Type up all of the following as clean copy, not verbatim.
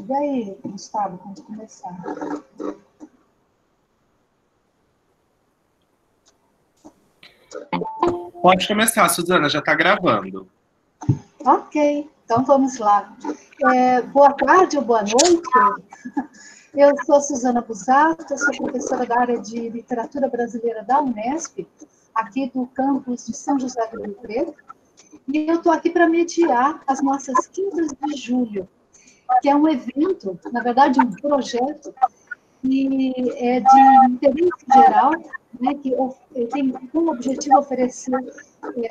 Diga aí, Gustavo, quando começar. Pode começar, Suzana, já está gravando. Ok, então vamos lá. Boa tarde ou boa noite. Eu sou Suzana Busato, sou professora da área de Literatura Brasileira da Unesp, aqui do campus de São José do Rio Preto, e eu estou aqui para mediar as nossas Quintas de Julho, que é um evento, na verdade, um projeto, que é de interesse geral, né, que tem como objetivo oferecer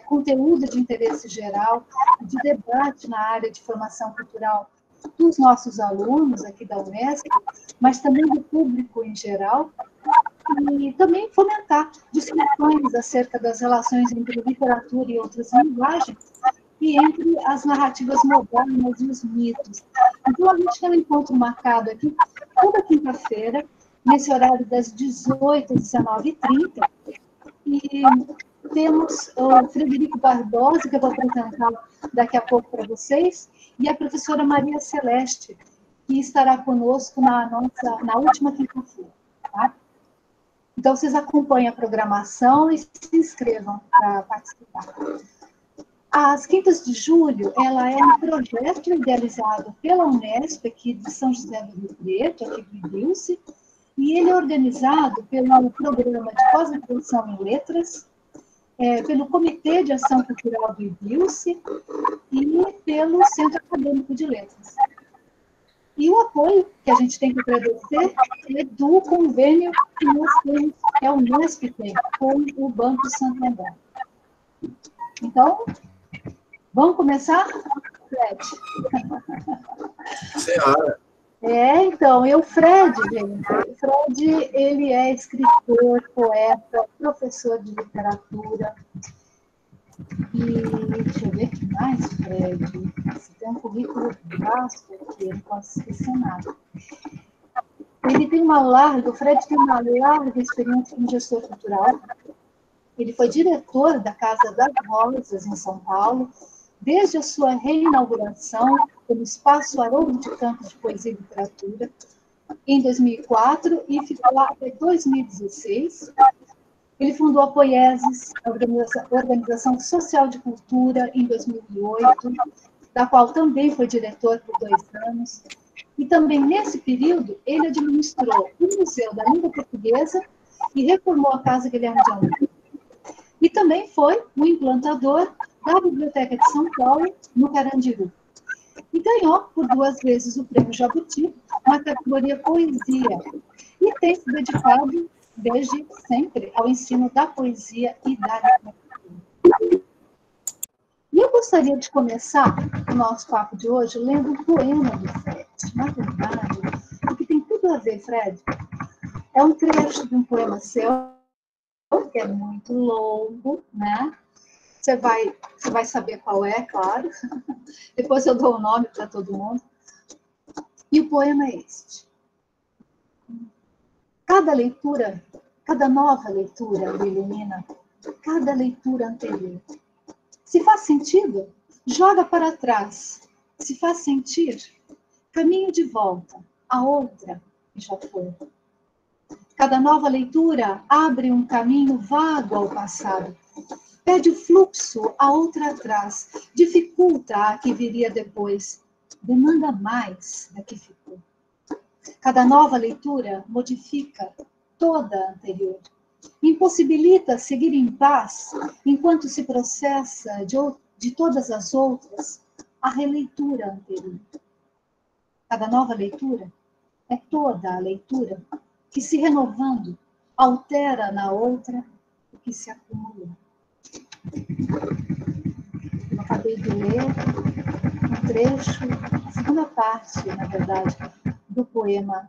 conteúdo de interesse geral, de debate na área de formação cultural dos nossos alunos aqui da Unesp, mas também do público em geral, e também fomentar discussões acerca das relações entre literatura e outras linguagens, e entre as narrativas modernas e os mitos. Então, a gente tem um encontro marcado aqui toda quinta-feira, nesse horário das 18 às 19h30, e temos o Frederico Barbosa, que eu vou apresentar daqui a pouco para vocês, e a professora Maria Celeste, que estará conosco na última quinta-feira. Tá? Então, vocês acompanhem a programação e se inscrevam para participar. As Quintas de Julho, ela é um projeto idealizado pela Unesp, aqui de São José do Rio Preto, aqui do IDILCE, e ele é organizado pelo Programa de Pós-Graduação em Letras, pelo Comitê de Ação Cultural do IDILCE e pelo Centro Acadêmico de Letras. E o apoio que a gente tem que agradecer é do convênio que nós temos, que a Unesp tem, com o Banco Santander. Então, vamos começar, Fred? Senhora. Então, o Fred, gente, o Fred, ele é escritor, poeta, professor de literatura. E deixa eu ver o que mais, Fred. Você tem um currículo vasto aqui, eu não posso esquecer nada. O Fred tem uma larga experiência como gestor cultural. Ele foi diretor da Casa das Rosas, em São Paulo, desde a sua reinauguração como Espaço Haroldo de Campos de Poesia e Literatura, em 2004, e ficou lá até 2016. Ele fundou a Poieses, a Organização Social de Cultura, em 2008, da qual também foi diretor por 2 anos. E também, nesse período, ele administrou o Museu da Língua Portuguesa e reformou a Casa Guilherme de Almeida. E também foi o implantador da Biblioteca de São Paulo, no Carandiru. E ganhou, por 2 vezes, o Prêmio Jabuti, na categoria Poesia. E tem se dedicado, desde sempre, ao ensino da poesia e da literatura. E eu gostaria de começar o nosso papo de hoje lendo um poema do Fred. Na verdade, o que tem tudo a ver, Fred, é um trecho de um poema seu, que é muito longo, né? Você vai saber qual é, claro. Depois eu dou o nome para todo mundo. E o poema é este. Cada nova leitura o ilumina, cada leitura anterior. Se faz sentido, joga para trás. Se faz sentir, caminho de volta, a outra que já foi. Cada nova leitura abre um caminho vago ao passado. Pede o fluxo a outra atrás, dificulta a que viria depois, demanda mais da que ficou. Cada nova leitura modifica toda a anterior, impossibilita seguir em paz enquanto se processa de todas as outras a releitura anterior. Cada nova leitura é toda a leitura que, se renovando, altera na outra o que se acumula. Eu acabei de ler um trecho, a segunda parte, na verdade, do poema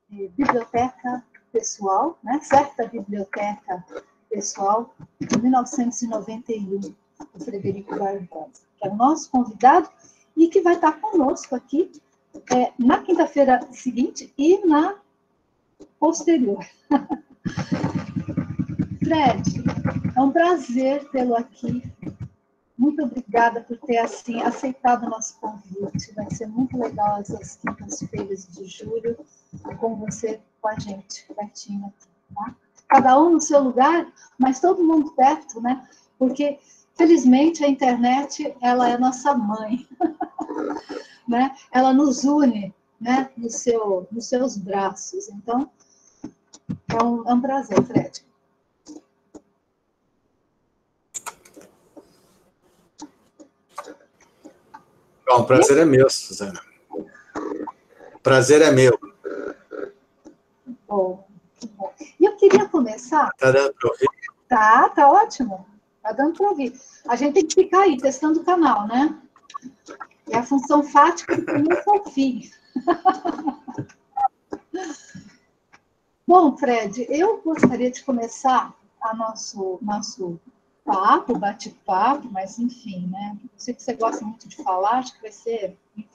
Biblioteca Pessoal, né? Certa Biblioteca Pessoal, de 1991, do Frederico Barbosa, que é o nosso convidado e que vai estar conosco aqui na quinta-feira seguinte e na posterior. Fred, é um prazer tê-lo aqui. Muito obrigada por ter, assim, aceitado o nosso convite. Vai ser muito legal essas quintas-feiras de julho com você, com a gente, pertinho aqui, tá? Cada um no seu lugar, mas todo mundo perto, né? Porque, felizmente, a internet, ela é nossa mãe, né? Ela nos une, né? Nos seus braços. Então, é um prazer, Fred. Bom, o prazer é meu, Suzana. O prazer é meu. Bom, bom. E eu queria começar... Tá dando para ouvir? Tá ótimo. Tá dando para ouvir. A gente tem que ficar aí, testando o canal, né? É a função fática do começo ao fim. Bom, Fred, eu gostaria de começar a nosso papo, bate-papo, mas enfim, né? Eu sei que você gosta muito de falar, acho que vai ser... Enfim.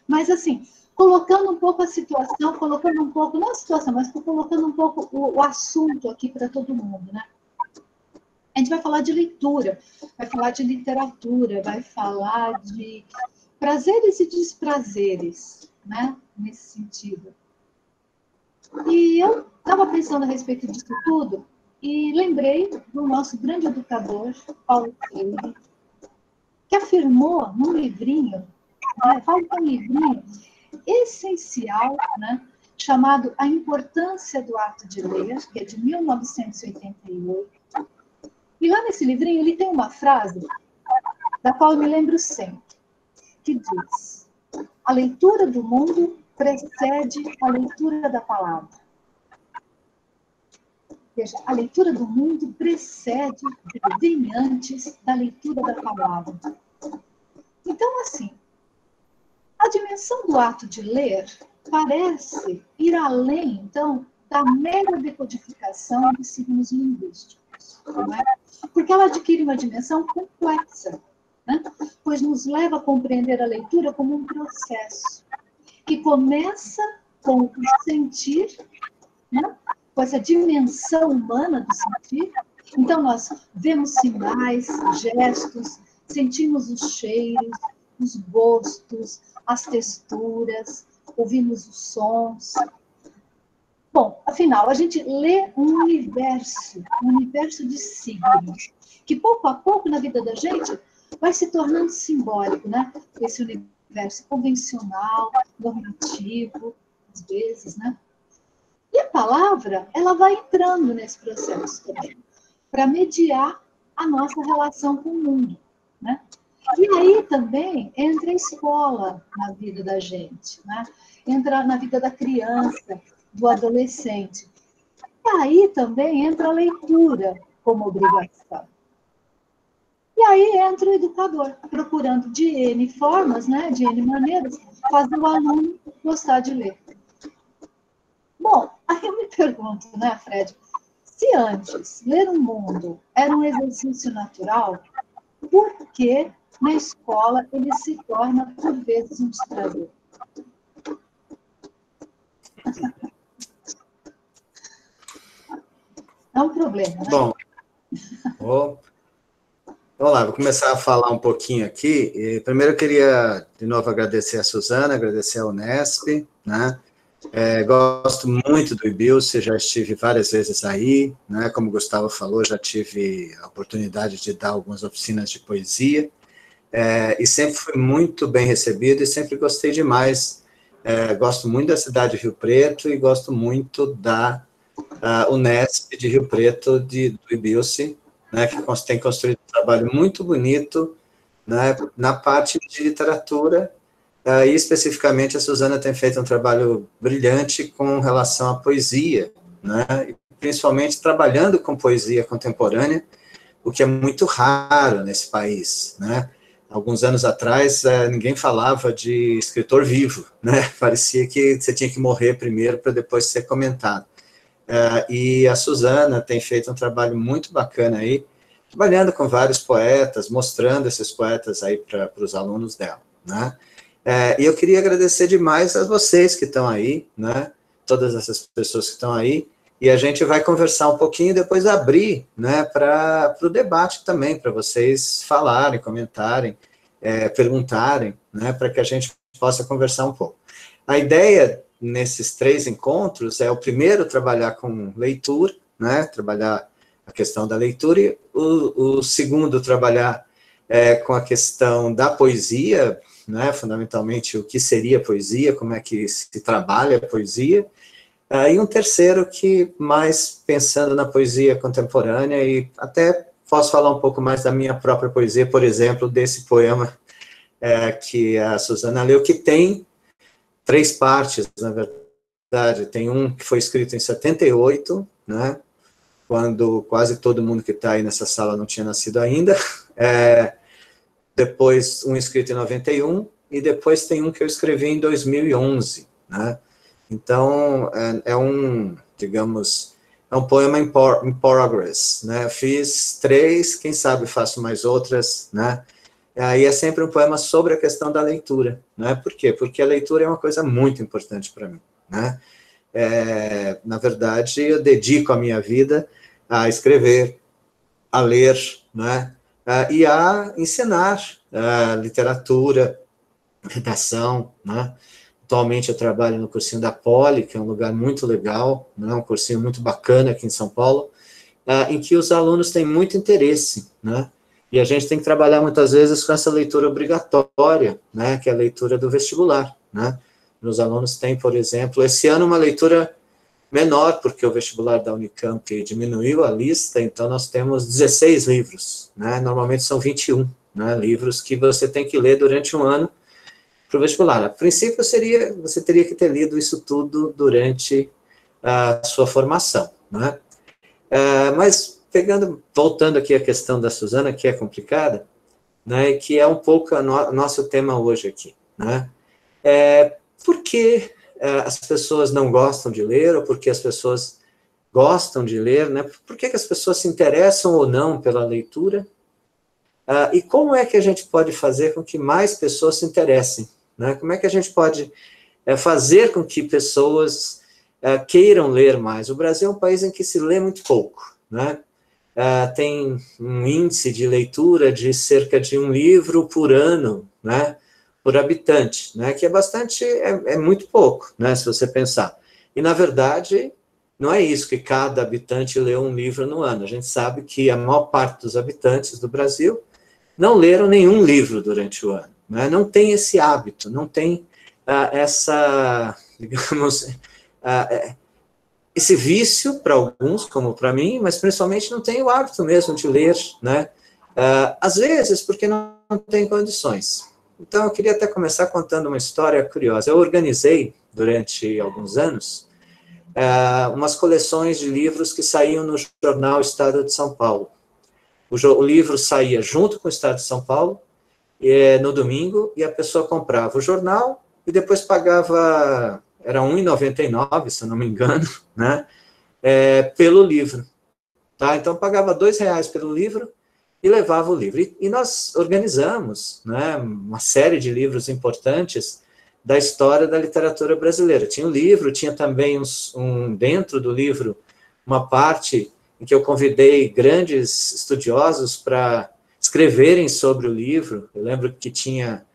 Mas, assim, colocando um pouco a situação, colocando um pouco, não a situação, mas colocando um pouco o assunto aqui para todo mundo, né? A gente vai falar de leitura, vai falar de literatura, vai falar de prazeres e desprazeres, né? Nesse sentido. E eu estava pensando a respeito disso tudo e lembrei do nosso grande educador, Paulo Freire, que afirmou num livrinho, né? Fala que é um livrinho essencial, né? Chamado A Importância do Ato de Ler, que é de 1988. E lá nesse livrinho ele tem uma frase da qual eu me lembro sempre, que diz: a leitura do mundo precede a leitura da palavra. Veja, a leitura do mundo precede, vem antes da leitura da palavra. Então, assim, a dimensão do ato de ler parece ir além, então, da mera decodificação de signos linguísticos, não é? Porque ela adquire uma dimensão complexa, né? Pois nos leva a compreender a leitura como um processo que começa com o sentir, né? Com essa dimensão humana do sentir. Então, nós vemos sinais, gestos, sentimos os cheiros, os gostos, as texturas, ouvimos os sons. Bom, afinal, a gente lê um universo de signos, que pouco a pouco na vida da gente vai se tornando simbólico, né? Esse universo convencional, normativo, às vezes, né? E a palavra, ela vai entrando nesse processo também, para mediar a nossa relação com o mundo, né? E aí também entra a escola na vida da gente, né? Entra na vida da criança, do adolescente. E aí também entra a leitura como obrigação. E aí entra o educador, procurando de N formas, né, de N maneiras, fazer o aluno gostar de ler. Bom, aí eu me pergunto, né, Fred, se antes ler um mundo era um exercício natural, por que na escola ele se torna, por vezes, um distrador? É um problema, né? Bom, vamos lá, vou começar a falar um pouquinho aqui. Primeiro eu queria, de novo, agradecer a Suzana, agradecer a Unesp, né? Gosto muito do IBILSE, já estive várias vezes aí, né? Como o Gustavo falou, já tive a oportunidade de dar algumas oficinas de poesia, e sempre fui muito bem recebido e sempre gostei demais. Gosto muito da cidade de Rio Preto e gosto muito da Unesp de Rio Preto, do IBILSE, né, que tem construído um trabalho muito bonito, né, na parte de literatura, e especificamente a Suzana tem feito um trabalho brilhante com relação à poesia, né, principalmente trabalhando com poesia contemporânea, o que é muito raro nesse país, né. Alguns anos atrás, ninguém falava de escritor vivo, né, parecia que você tinha que morrer primeiro para depois ser comentado. E a Suzana tem feito um trabalho muito bacana aí, trabalhando com vários poetas, mostrando esses poetas aí para os alunos dela, né? E eu queria agradecer demais a vocês que estão aí, né? Todas essas pessoas que estão aí, e a gente vai conversar um pouquinho e depois abrir, né, para o debate também, para vocês falarem, comentarem, perguntarem, né, para que a gente possa conversar um pouco. A ideia nesses 3 encontros é o primeiro trabalhar com leitura, né, trabalhar a questão da leitura, e o segundo trabalhar com a questão da poesia, né, fundamentalmente o que seria poesia, como é que se trabalha a poesia, e um terceiro que mais pensando na poesia contemporânea, e até posso falar um pouco mais da minha própria poesia, por exemplo, desse poema que a Suzana leu, que tem 3 partes, na verdade. Tem um que foi escrito em 78, né, quando quase todo mundo que está aí nessa sala não tinha nascido ainda, depois um escrito em 91, e depois tem um que eu escrevi em 2011, né. Então, digamos, é um poema in progress, né, fiz 3, quem sabe faço mais outras, né, aí é sempre um poema sobre a questão da leitura, né, por quê? Porque a leitura é uma coisa muito importante para mim, né, na verdade, eu dedico a minha vida a escrever, a ler, né, e a ensinar literatura, redação, né. Atualmente eu trabalho no cursinho da Poli, que é um lugar muito legal, né, um cursinho muito bacana aqui em São Paulo, em que os alunos têm muito interesse, né, e a gente tem que trabalhar muitas vezes com essa leitura obrigatória, né, que é a leitura do vestibular, né. Os alunos têm, por exemplo, esse ano uma leitura menor, porque o vestibular da Unicamp diminuiu a lista, então nós temos 16 livros, né, normalmente são 21, né, livros que você tem que ler durante um ano para o vestibular. A princípio, você teria que ter lido isso tudo durante a sua formação, né? Mas, voltando aqui à questão da Suzana, que é complicada, né, e que é um pouco o nosso tema hoje aqui, né? Por que as pessoas não gostam de ler, ou por que as pessoas gostam de ler, né? Por que as pessoas se interessam ou não pela leitura? E como é que a gente pode fazer com que mais pessoas se interessem, né? Como é que a gente pode fazer com que pessoas queiram ler mais? O Brasil é um país em que se lê muito pouco, né? Tem um índice de leitura de cerca de 1 livro por ano, né, por habitante, né, que é muito pouco, né, se você pensar. E, na verdade, não é isso, que cada habitante lê 1 livro no ano. A gente sabe que a maior parte dos habitantes do Brasil não leram nenhum livro durante o ano, né? Não tem esse hábito, não tem digamos, esse vício para alguns, como para mim, mas principalmente não tem o hábito mesmo de ler, né? Às vezes porque não tem condições. Então, eu queria até começar contando uma história curiosa. Eu organizei, durante alguns anos, umas coleções de livros que saíam no jornal Estado de São Paulo. O livro saía junto com o Estado de São Paulo, no domingo, e a pessoa comprava o jornal e depois pagava, era R$ 1,99, se eu não me engano, né, pelo livro. Tá? Então, pagava R$ 2 pelo livro e levava o livro. E nós organizamos, né, uma série de livros importantes da história da literatura brasileira. Tinha o livro, tinha também dentro do livro uma parte em que eu convidei grandes estudiosos para escreverem sobre o livro. Eu lembro que tinha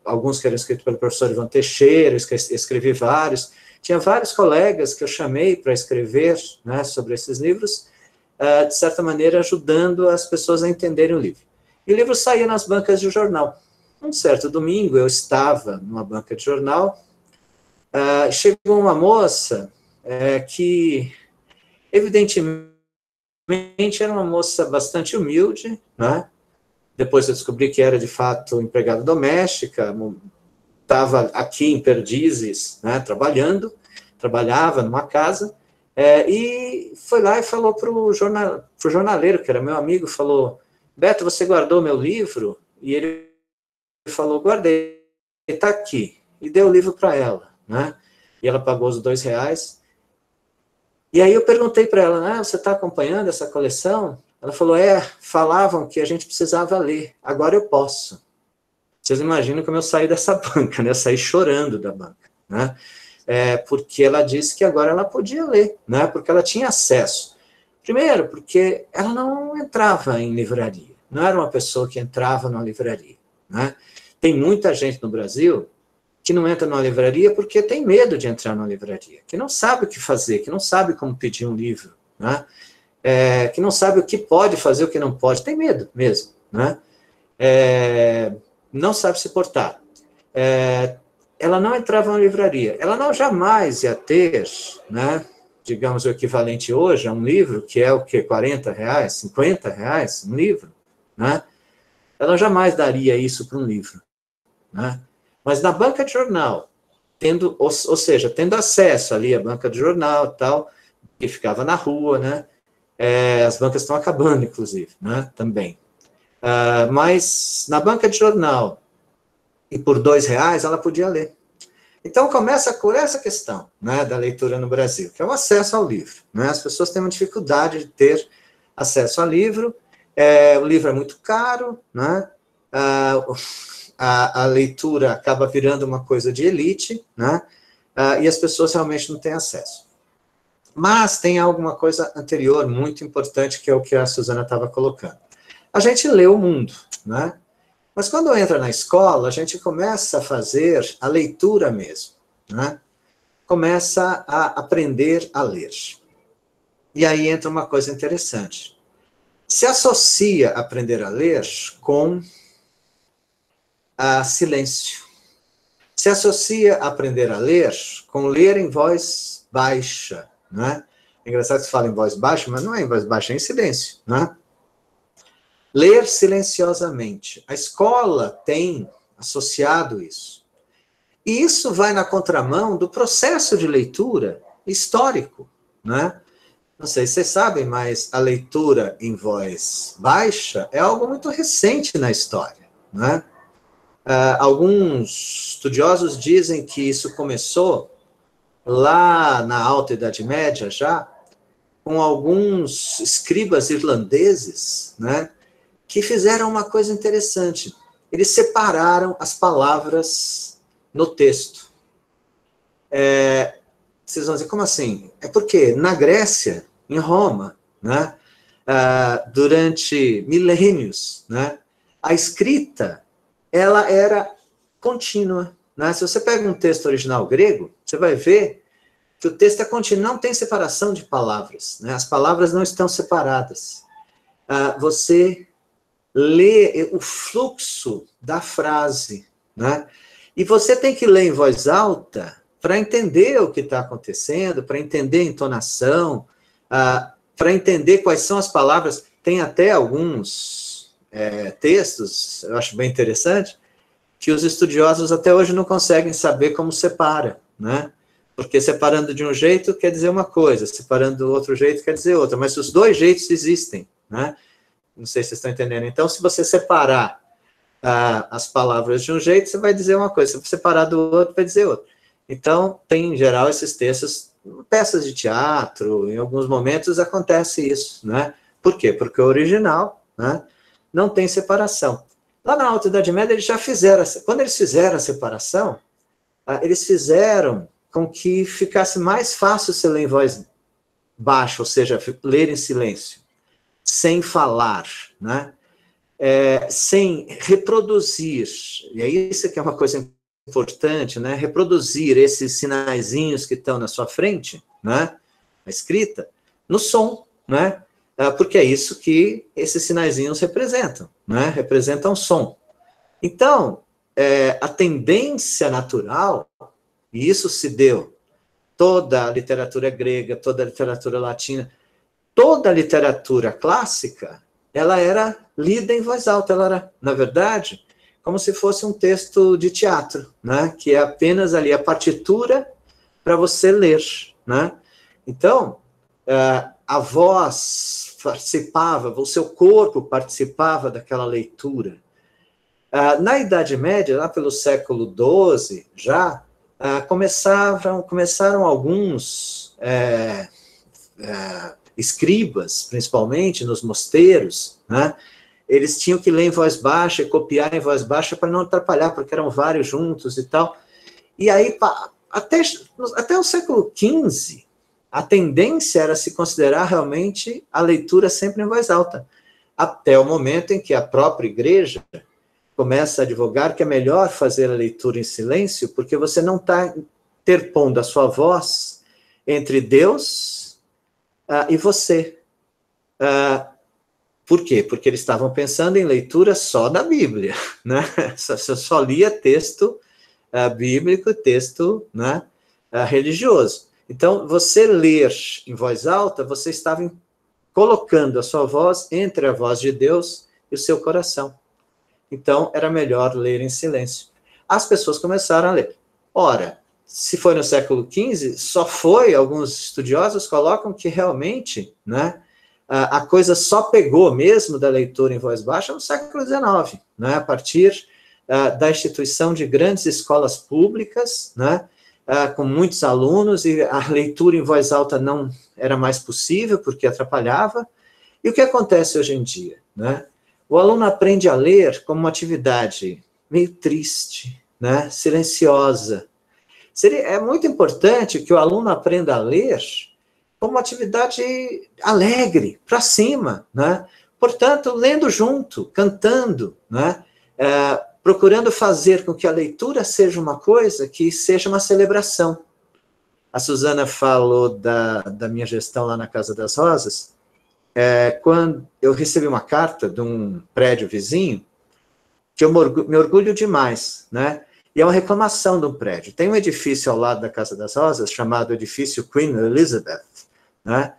alguns que eram escritos pelo professor Ivan Teixeira, eu escrevi vários. Tinha vários colegas que eu chamei para escrever, né, sobre esses livros, de certa maneira ajudando as pessoas a entenderem o livro. E o livro saía nas bancas de jornal. Um certo domingo, eu estava numa banca de jornal, chegou uma moça que, evidentemente, era uma moça bastante humilde, né? Depois eu descobri que era, de fato, empregada doméstica, estava aqui em Perdizes, né, trabalhava numa casa, e foi lá e falou para o jornaleiro, que era meu amigo, falou: Beto, você guardou meu livro? E ele falou: guardei, está aqui. E deu o livro para ela, né? E ela pagou os R$ 2. E aí eu perguntei para ela: você está acompanhando essa coleção? Ela falou: falavam que a gente precisava ler, agora eu posso. Vocês imaginam como eu saí dessa banca, né? Eu saí chorando da banca, né? porque ela disse que agora ela podia ler, né? Porque ela tinha acesso. Primeiro, porque ela não entrava em livraria, não era uma pessoa que entrava numa livraria, né? Tem muita gente no Brasil que não entra numa livraria porque tem medo de entrar numa livraria, que não sabe o que fazer, que não sabe como pedir um livro, né? Que não sabe o que pode fazer, o que não pode, tem medo mesmo, né? Não sabe se portar. Ela não entrava na livraria, ela não jamais ia ter, né, digamos, o equivalente hoje a um livro, que é o quê? R$40, R$50, um livro, né? Ela jamais daria isso para um livro, né? Mas na banca de jornal, ou seja, tendo acesso ali à banca de jornal e tal, que ficava na rua, né? As bancas estão acabando, inclusive, né? Também. Mas na banca de jornal, e por R$2, ela podia ler. Então, começa por essa questão, né, da leitura no Brasil, que é o acesso ao livro, né? As pessoas têm uma dificuldade de ter acesso ao livro, o livro é muito caro, né? A leitura acaba virando uma coisa de elite, né? E as pessoas realmente não têm acesso. Mas tem alguma coisa anterior muito importante, que é o que a Suzana estava colocando. A gente lê o mundo, né? Mas quando entra na escola, a gente começa a fazer a leitura mesmo, né? Começa a aprender a ler. E aí entra uma coisa interessante. Se associa aprender a ler com silêncio. Se associa aprender a ler com ler em voz baixa, né? É engraçado que se fala em voz baixa, mas não é em voz baixa, é em silêncio, né? Ler silenciosamente. A escola tem associado isso. E isso vai na contramão do processo de leitura histórico, né? Não sei se vocês sabem, mas a leitura em voz baixa é algo muito recente na história, né? Alguns estudiosos dizem que isso começou lá na Alta Idade Média já, com alguns escribas irlandeses, né, que fizeram uma coisa interessante. Eles separaram as palavras no texto. Vocês vão dizer, como assim? É porque na Grécia, em Roma, né, durante milênios, né, a escrita ela era contínua, né? Se você pega um texto original grego, você vai ver que o texto é contínuo, não tem separação de palavras, né? As palavras não estão separadas. Você lê o fluxo da frase, né? E você tem que ler em voz alta para entender o que está acontecendo, para entender a entonação, para entender quais são as palavras. Tem até alguns textos, eu acho bem interessante, que os estudiosos até hoje não conseguem saber como separa, né? Porque separando de um jeito quer dizer uma coisa, separando do outro jeito quer dizer outra, mas os dois jeitos existem, né? Não sei se vocês estão entendendo. Então, se você separar as palavras de um jeito, você vai dizer uma coisa, se você separar do outro, vai dizer outra. Então, tem, em geral, esses textos, peças de teatro, em alguns momentos acontece isso, né? Por quê? Porque o original, né, não tem separação. Lá na Alta Idade Média, eles já fizeram, quando eles fizeram a separação, eles fizeram com que ficasse mais fácil você ler em voz baixa, ou seja, ler em silêncio, sem falar, né? Sem reproduzir, e aí isso que é uma coisa importante, né? Reproduzir esses sinaizinhos que estão na sua frente, né? A escrita, no som, né? Porque é isso que esses sinaizinhos representam, né? Representam som. Então, a tendência natural, e isso se deu, toda a literatura grega, toda a literatura latina, toda a literatura clássica, ela era lida em voz alta, ela era, na verdade, como se fosse um texto de teatro, né? Que é apenas ali a partitura para você ler, né? Então, a voz participava, o seu corpo participava daquela leitura. Na Idade Média, lá pelo século XII, já, começaram alguns escribas, principalmente nos mosteiros, né? Eles tinham que ler em voz baixa e copiar em voz baixa para não atrapalhar, porque eram vários juntos e tal. E aí até o século XV, a tendência era se considerar realmente a leitura sempre em voz alta, até o momento em que a própria igreja começa a advogar que é melhor fazer a leitura em silêncio, porque você não está interpondo a sua voz entre Deus e você. Por quê? Porque eles estavam pensando em leitura só da Bíblia, né? Só lia texto bíblico, texto, né, religioso. Então, você ler em voz alta, você estava colocando a sua voz entre a voz de Deus e o seu coração. Então, era melhor ler em silêncio. As pessoas começaram a ler. Ora, se foi no século XV, alguns estudiosos colocam que realmente, né, a coisa só pegou mesmo da leitura em voz baixa no século XIX, né, a partir da instituição de grandes escolas públicas, né, com muitos alunos, e a leitura em voz alta não era mais possível, porque atrapalhava. E o que acontece hoje em dia? Né? O aluno aprende a ler como uma atividade meio triste, né, silenciosa. É muito importante que o aluno aprenda a ler como uma atividade alegre, para cima, né? Portanto, lendo junto, cantando, né? Procurando fazer com que a leitura seja uma coisa que seja uma celebração. A Suzana falou da minha gestão lá na Casa das Rosas, quando eu recebi uma carta de um prédio vizinho, que eu me orgulho demais, né? E é uma reclamação do prédio. Tem um edifício ao lado da Casa das Rosas, chamado edifício Queen Elizabeth, né?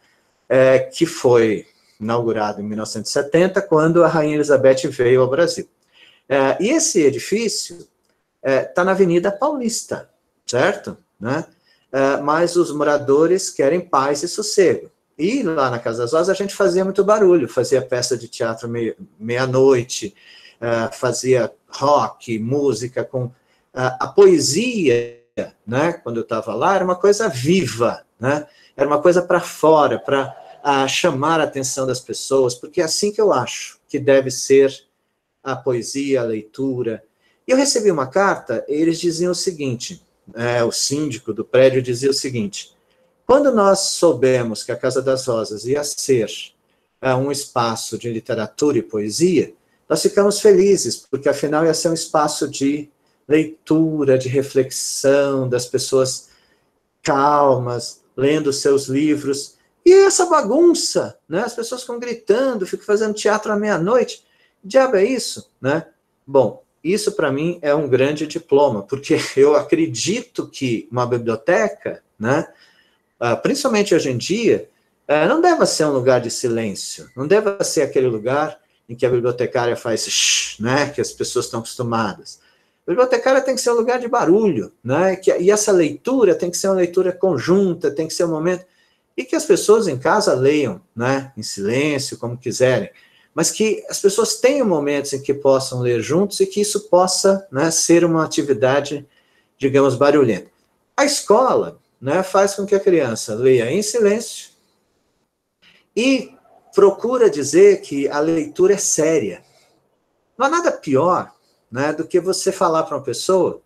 Que foi inaugurado em 1970, quando a Rainha Elizabeth veio ao Brasil. E esse edifício está na Avenida Paulista, certo? Né? Mas os moradores querem paz e sossego. E lá na Casa das Rosas a gente fazia muito barulho, fazia peça de teatro meia-noite, fazia rock, música, com a poesia, né? Quando eu estava lá, era uma coisa viva, né? Era uma coisa para fora, para chamar a atenção das pessoas, porque é assim que eu acho que deve ser a poesia, a leitura. E eu recebi uma carta, e eles diziam o seguinte, o síndico do prédio dizia o seguinte: quando nós soubemos que a Casa das Rosas ia ser um espaço de literatura e poesia, nós ficamos felizes, porque afinal ia ser um espaço de leitura, de reflexão, das pessoas calmas, lendo seus livros. E essa bagunça, né? As pessoas ficam gritando, ficam fazendo teatro à meia-noite. Diabo é isso, né? Bom, isso para mim é um grande diploma, porque eu acredito que uma biblioteca, né, principalmente hoje em dia, não deve ser um lugar de silêncio, não deve ser aquele lugar em que a bibliotecária faz shh, né, que as pessoas estão acostumadas. A bibliotecária tem que ser um lugar de barulho, né, e essa leitura tem que ser uma leitura conjunta, tem que ser um momento, e que as pessoas em casa leiam, né, em silêncio, como quiserem, mas que as pessoas tenham momentos em que possam ler juntos e que isso possa, né, ser uma atividade, digamos, barulhenta. A escola, né, faz com que a criança leia em silêncio e procura dizer que a leitura é séria. Não há nada pior, né, do que você falar para uma pessoa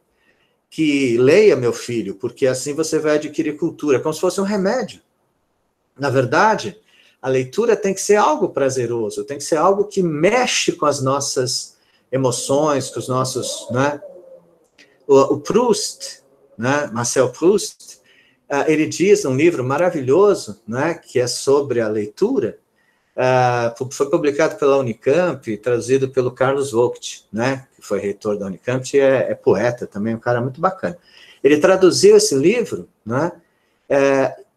que leia, meu filho, porque assim você vai adquirir cultura, como se fosse um remédio. Na verdade, a leitura tem que ser algo prazeroso, tem que ser algo que mexe com as nossas emoções, com os nossos, né? O Proust, né? Marcel Proust, ele diz num livro maravilhoso, né, que é sobre a leitura, foi publicado pela Unicamp, traduzido pelo Carlos Vogt, né, que foi reitor da Unicamp, e é poeta também, um cara muito bacana. Ele traduziu esse livro, né,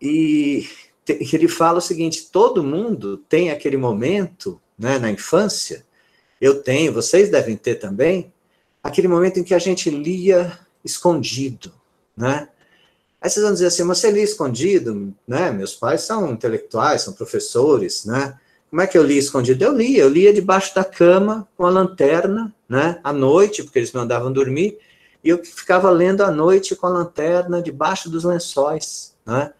e ele fala o seguinte: todo mundo tem aquele momento, né, na infância, eu tenho, vocês devem ter também, aquele momento em que a gente lia escondido, né? Aí vocês vão dizer assim, você lia escondido, né? Meus pais são intelectuais, são professores, né? Como é que eu lia escondido? Eu lia debaixo da cama, com a lanterna, né? À noite, porque eles não andavam dormir, e eu ficava lendo à noite com a lanterna debaixo dos lençóis, né?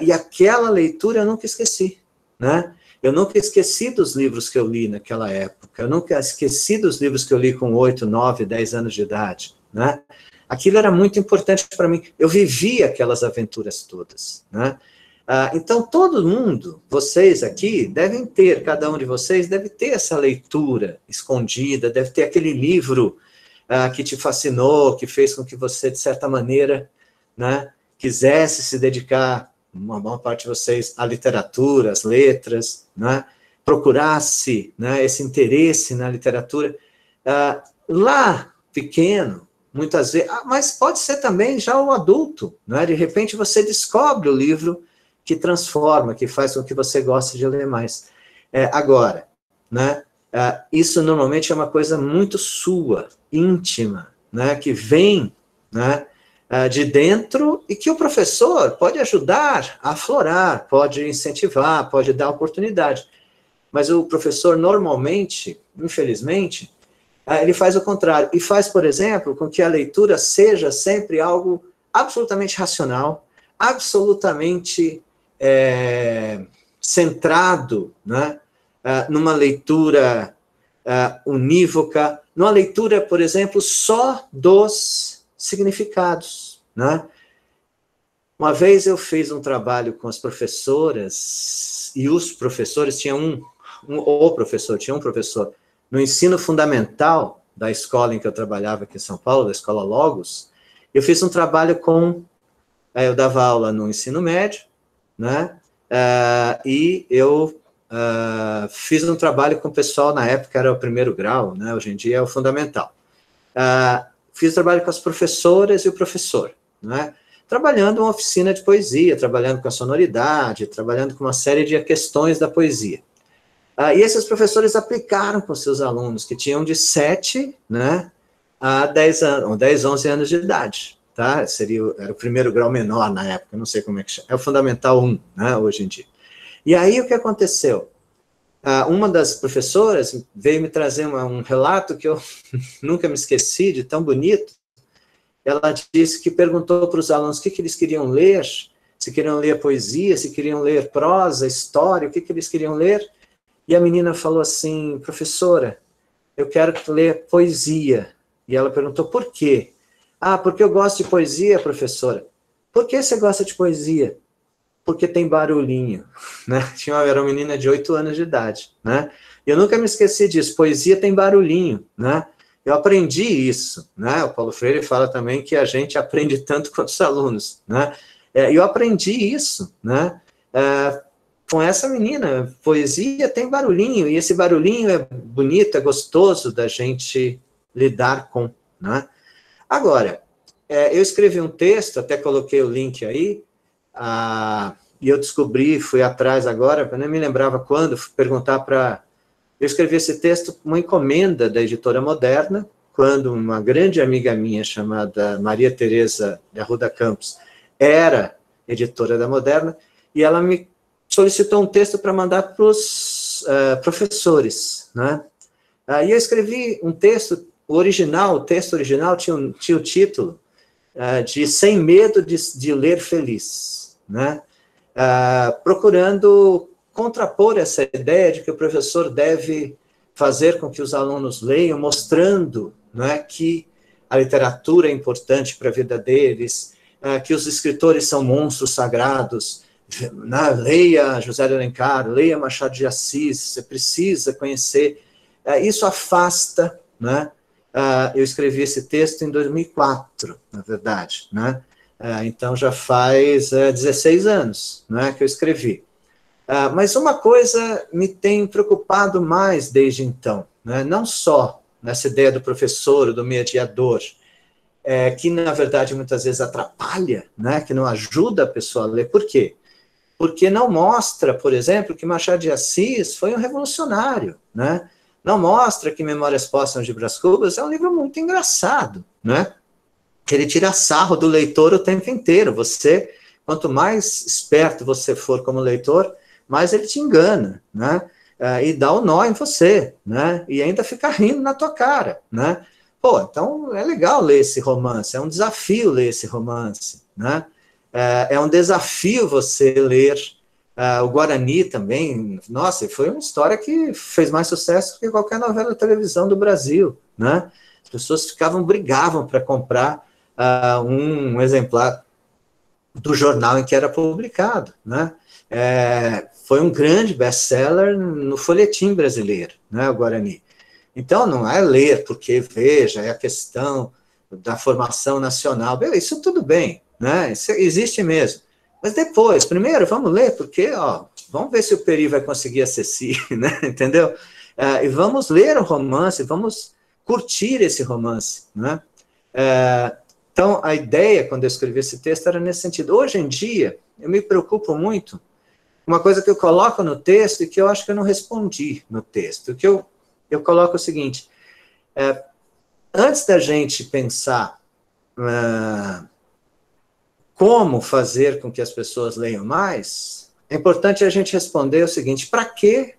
E aquela leitura eu nunca esqueci, né? Eu nunca esqueci dos livros que eu li naquela época, eu nunca esqueci dos livros que eu li com 8, 9, 10 anos de idade, né? Aquilo era muito importante para mim. Eu vivi aquelas aventuras todas, né? Então, todo mundo, vocês aqui, devem ter, cada um de vocês deve ter essa leitura escondida, deve ter aquele livro que te fascinou, que fez com que você, de certa maneira, né, quisesse se dedicar, uma boa parte de vocês, à literatura, às letras, né, procurasse, né, esse interesse na literatura, lá, pequeno, muitas vezes, mas pode ser também já o adulto, né, de repente você descobre o livro que transforma, que faz com que você goste de ler mais. Agora, né, isso normalmente é uma coisa muito sua, íntima, né, que vem, né, de dentro e que o professor pode ajudar a aflorar, pode incentivar, pode dar oportunidade. Mas o professor, normalmente, infelizmente, ele faz o contrário. E faz, por exemplo, com que a leitura seja sempre algo absolutamente racional, absolutamente centrado, né, numa leitura unívoca, numa leitura, por exemplo, só dos significados, né? Uma vez eu fiz um trabalho com as professoras, e os professores, tinha um professor no ensino fundamental da escola em que eu trabalhava aqui em São Paulo, da Escola Logos. Eu fiz um trabalho eu dava aula no ensino médio, né? E eu fiz um trabalho com o pessoal, na época era o primeiro grau, né? Hoje em dia é o fundamental. Fiz trabalho com as professoras e o professor, né? Trabalhando uma oficina de poesia, trabalhando com a sonoridade, trabalhando com uma série de questões da poesia. E esses professores aplicaram com seus alunos, que tinham de 7, né, a 10 anos, 10, 11 anos de idade, tá? Era o primeiro grau menor na época, não sei como é que chama, é o Fundamental 1, né, hoje em dia. E aí o que aconteceu? Uma das professoras veio me trazer um relato que eu nunca me esqueci, de tão bonito. Ela disse que perguntou para os alunos o que eles queriam ler, se queriam ler poesia, se queriam ler prosa, história, o que eles queriam ler. E a menina falou assim: professora, eu quero ler poesia. E ela perguntou, por quê? Porque eu gosto de poesia, professora. Por que você gosta de poesia? Porque tem barulhinho, né? Era uma menina de 8 anos de idade, né? Eu nunca me esqueci disso, poesia tem barulhinho, né? Eu aprendi isso, né? O Paulo Freire fala também que a gente aprende tanto quanto os alunos, né? Eu aprendi isso, né? Com essa menina, poesia tem barulhinho, e esse barulhinho é bonito, é gostoso da gente lidar com, né? Agora, eu escrevi um texto, até coloquei o link aí, e eu descobri, fui atrás agora, eu nem me lembrava quando, fui perguntar para... Eu escrevi esse texto uma encomenda da Editora Moderna, quando uma grande amiga minha, chamada Maria Tereza de Arruda Campos, era editora da Moderna, e ela me solicitou um texto para mandar para os professores, né? E eu escrevi um texto original, o texto original tinha o título de Sem Medo de Ler Feliz, né? Procurando contrapor essa ideia de que o professor deve fazer com que os alunos leiam, mostrando, né, que a literatura é importante para a vida deles, que os escritores são monstros sagrados, né? Leia José de Alencar, leia Machado de Assis, você precisa conhecer. Isso afasta, né? Eu escrevi esse texto em 2004, na verdade, né? Então já faz 16 anos, né, que eu escrevi. Mas uma coisa me tem preocupado mais desde então, né? Não só nessa ideia do professor, do mediador, que na verdade muitas vezes atrapalha, né? Que não ajuda a pessoa a ler. Por quê? Porque não mostra, por exemplo, que Machado de Assis foi um revolucionário, né? Não mostra que Memórias Póstumas de Brás Cubas é um livro muito engraçado, né? Que ele tira sarro do leitor o tempo inteiro. Quanto mais esperto você for como leitor, mais ele te engana, né? E dá um nó em você, né? E ainda fica rindo na tua cara, né? Pô, então é legal ler esse romance, é um desafio ler esse romance, né? É um desafio você ler o Guarani também. Nossa, foi uma história que fez mais sucesso que qualquer novela de televisão do Brasil, né? As pessoas brigavam para comprar um exemplar do jornal em que era publicado, né? Foi um grande best-seller no folhetim brasileiro, né, o Guarani. Então, não é ler, porque, veja, é a questão da formação nacional. Isso tudo bem, né? Isso existe mesmo. Mas depois, primeiro, vamos ler, porque, vamos ver se o Peri vai conseguir acessir, né? Entendeu? E vamos ler o romance, vamos curtir esse romance, né? Então, a ideia, quando eu escrevi esse texto, era nesse sentido. Hoje em dia, eu me preocupo muito, uma coisa que eu coloco no texto e que eu acho que eu não respondi no texto, que eu coloco o seguinte, antes da gente pensar como fazer com que as pessoas leiam mais, é importante a gente responder o seguinte, para quê?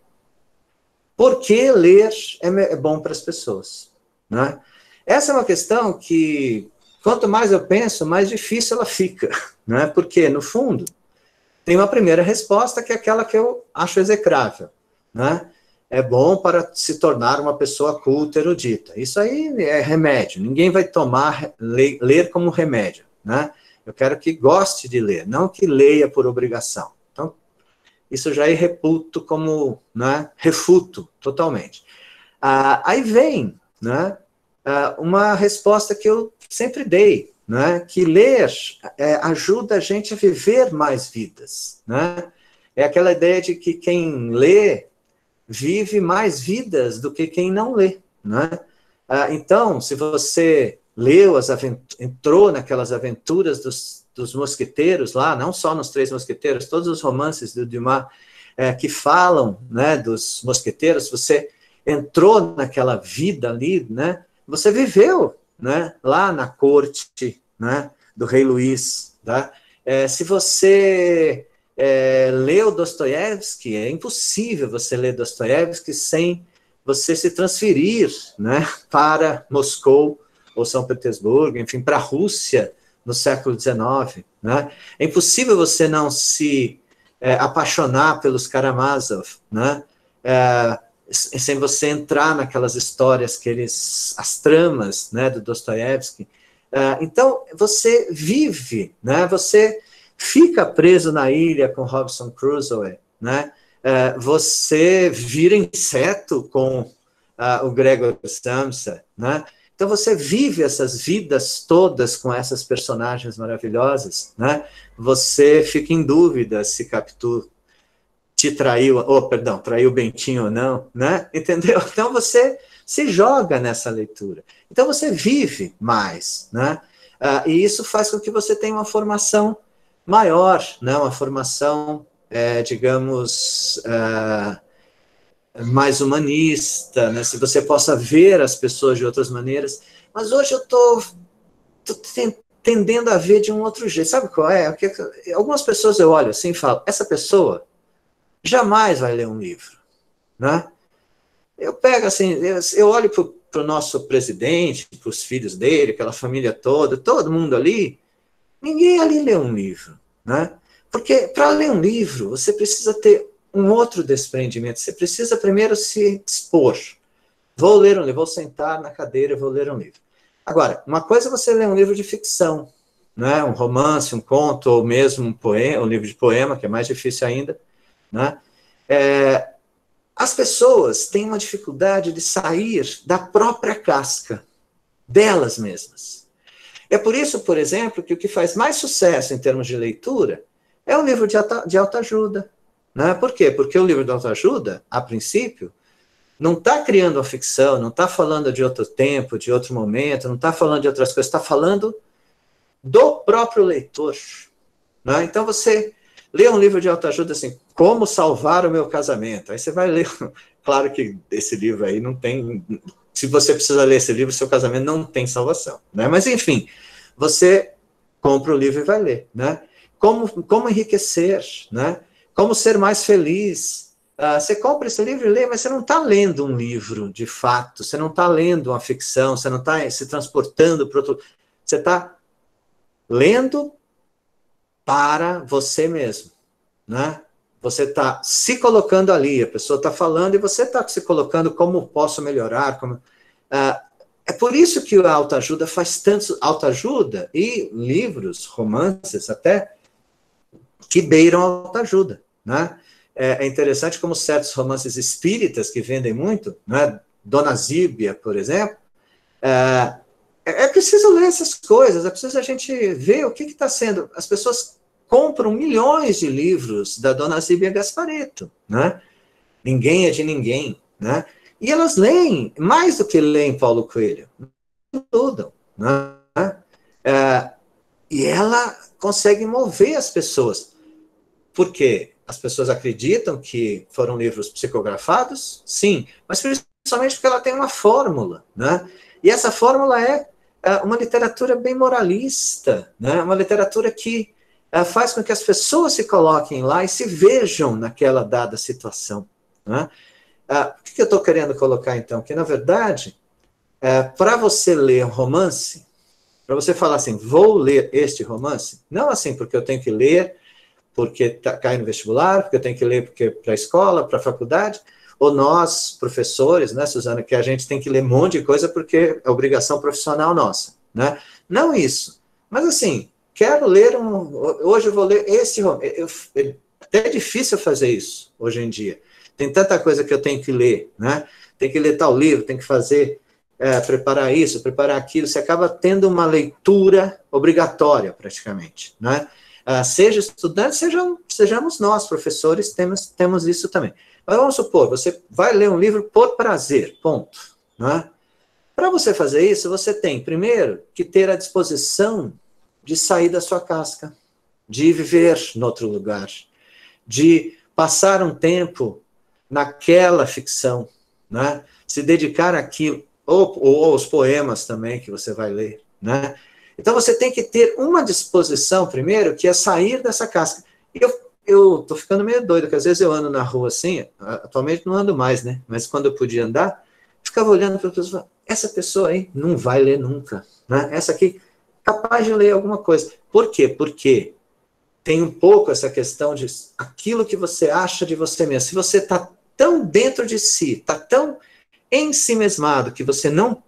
Por que ler é bom para as pessoas? Né? Essa é uma questão que, quanto mais eu penso, mais difícil ela fica, né? Porque, no fundo, tem uma primeira resposta, que é aquela que eu acho execrável, né? É bom para se tornar uma pessoa culta, erudita. Isso aí é remédio. Ninguém vai ler como remédio, né? Eu quero que goste de ler, não que leia por obrigação. Então, isso já é refuto totalmente. Aí vem, né, uma resposta que eu sempre dei, né, que ler ajuda a gente a viver mais vidas, né? É aquela ideia de que quem lê vive mais vidas do que quem não lê, né? Então, se você leu, entrou naquelas aventuras dos mosqueteiros lá, não só nos Três Mosqueteiros, todos os romances do Dumas que falam, né, dos mosqueteiros, você entrou naquela vida ali, né? Você viveu, né, lá na corte, né, do rei Luís, tá? Se você leu Dostoiévski, é impossível você ler Dostoiévski sem você se transferir, né, para Moscou ou São Petersburgo, enfim, para a Rússia no século XIX, né? É impossível você não se apaixonar pelos Karamazov, né? Sem você entrar naquelas histórias as tramas, né, do Dostoiévski. Então, você vive, né? Você fica preso na ilha com Robinson Crusoe, né? Você vira inseto com o Gregor Samsa, né? Então você vive essas vidas todas com essas personagens maravilhosas, né? Você fica em dúvida se Capitu te traiu, traiu Bentinho ou não, né? Entendeu? Então você se joga nessa leitura. Então você vive mais, né? E isso faz com que você tenha uma formação maior, né? Uma formação, digamos, mais humanista, né? Se você possa ver as pessoas de outras maneiras. Mas hoje eu estou tendendo a ver de um outro jeito. Sabe qual é? Porque algumas pessoas eu olho assim e falo, essa pessoa jamais vai ler um livro, né? Eu pego assim, eu olho para o nosso presidente, para os filhos dele, aquela família toda, todo mundo ali, ninguém ali lê um livro, né? Porque para ler um livro, você precisa ter um outro desprendimento, você precisa primeiro se expor. Vou ler um livro, vou sentar na cadeira e vou ler um livro. Agora, uma coisa é você ler um livro de ficção, né? Um romance, um conto, ou mesmo um poema, um livro de poema, que é mais difícil ainda, né? As pessoas têm uma dificuldade de sair da própria casca, delas mesmas. É por isso, por exemplo, que o que faz mais sucesso em termos de leitura é o livro de autoajuda. Né? Por quê? Porque o livro de autoajuda, a princípio, não está criando uma ficção, não está falando de outro tempo, de outro momento, não está falando de outras coisas, está falando do próprio leitor. Né? Então você lê um livro de autoajuda assim, Como Salvar o Meu Casamento. Aí você vai ler, claro que esse livro aí não tem, se você precisa ler esse livro, seu casamento não tem salvação. Né? Mas enfim, você compra o livro e vai ler. Né? Como enriquecer, né? Como ser mais feliz. Você compra esse livro e lê, mas você não está lendo um livro de fato, você não está lendo uma ficção, você não está se transportando para outro. Você está lendo para você mesmo, né? Você está se colocando ali, a pessoa está falando e você está se colocando como posso melhorar. É por isso que a autoajuda faz tanto, autoajuda e livros, romances até, que beiram a autoajuda, né? É interessante como certos romances espíritas que vendem muito, né? Dona Zíbia, por exemplo, é preciso ler essas coisas, é preciso a gente ver o que está sendo. As pessoas compram milhões de livros da Dona Zíbia Gasparetto, né? Ninguém é de ninguém, né? E elas leem mais do que leem Paulo Coelho, estudam, né? E ela consegue mover as pessoas. Por quê? As pessoas acreditam que foram livros psicografados? Sim, mas principalmente porque ela tem uma fórmula, né? E essa fórmula é uma literatura bem moralista, né? Uma literatura que faz com que as pessoas se coloquem lá e se vejam naquela dada situação, né? O que eu estou querendo colocar, então? Que, na verdade, para você ler um romance, para você falar assim, vou ler este romance, não assim porque eu tenho que ler porque cai no vestibular, porque eu tenho que ler porque para a escola, para a faculdade, ou nós, professores, né, Suzana, que a gente tem que ler um monte de coisa porque é obrigação profissional nossa, né? Não isso. Mas, assim, quero ler hoje eu vou ler esse romance. Até é difícil fazer isso, hoje em dia. Tem tanta coisa que eu tenho que ler, né? Tem que ler tal livro, tem que fazer, preparar isso, preparar aquilo. Você acaba tendo uma leitura obrigatória, praticamente, né? Seja estudante, sejamos nós, professores, temos isso também. Mas vamos supor, você vai ler um livro por prazer, ponto. Né? Para você fazer isso, você tem, primeiro, que ter a disposição de sair da sua casca, de viver em outro lugar, de passar um tempo naquela ficção, né? Se dedicar àquilo, ou os poemas também que você vai ler, né? Então, você tem que ter uma disposição, primeiro, que é sair dessa casca. E eu estou ficando meio doido, porque às vezes eu ando na rua assim, atualmente não ando mais, né? Mas quando eu podia andar, ficava olhando para a pessoa e falava, essa pessoa aí não vai ler nunca, né? Essa aqui, capaz de ler alguma coisa. Por quê? Porque tem um pouco essa questão de aquilo que você acha de você mesmo. Se você está tão dentro de si, está tão ensimesmado que você não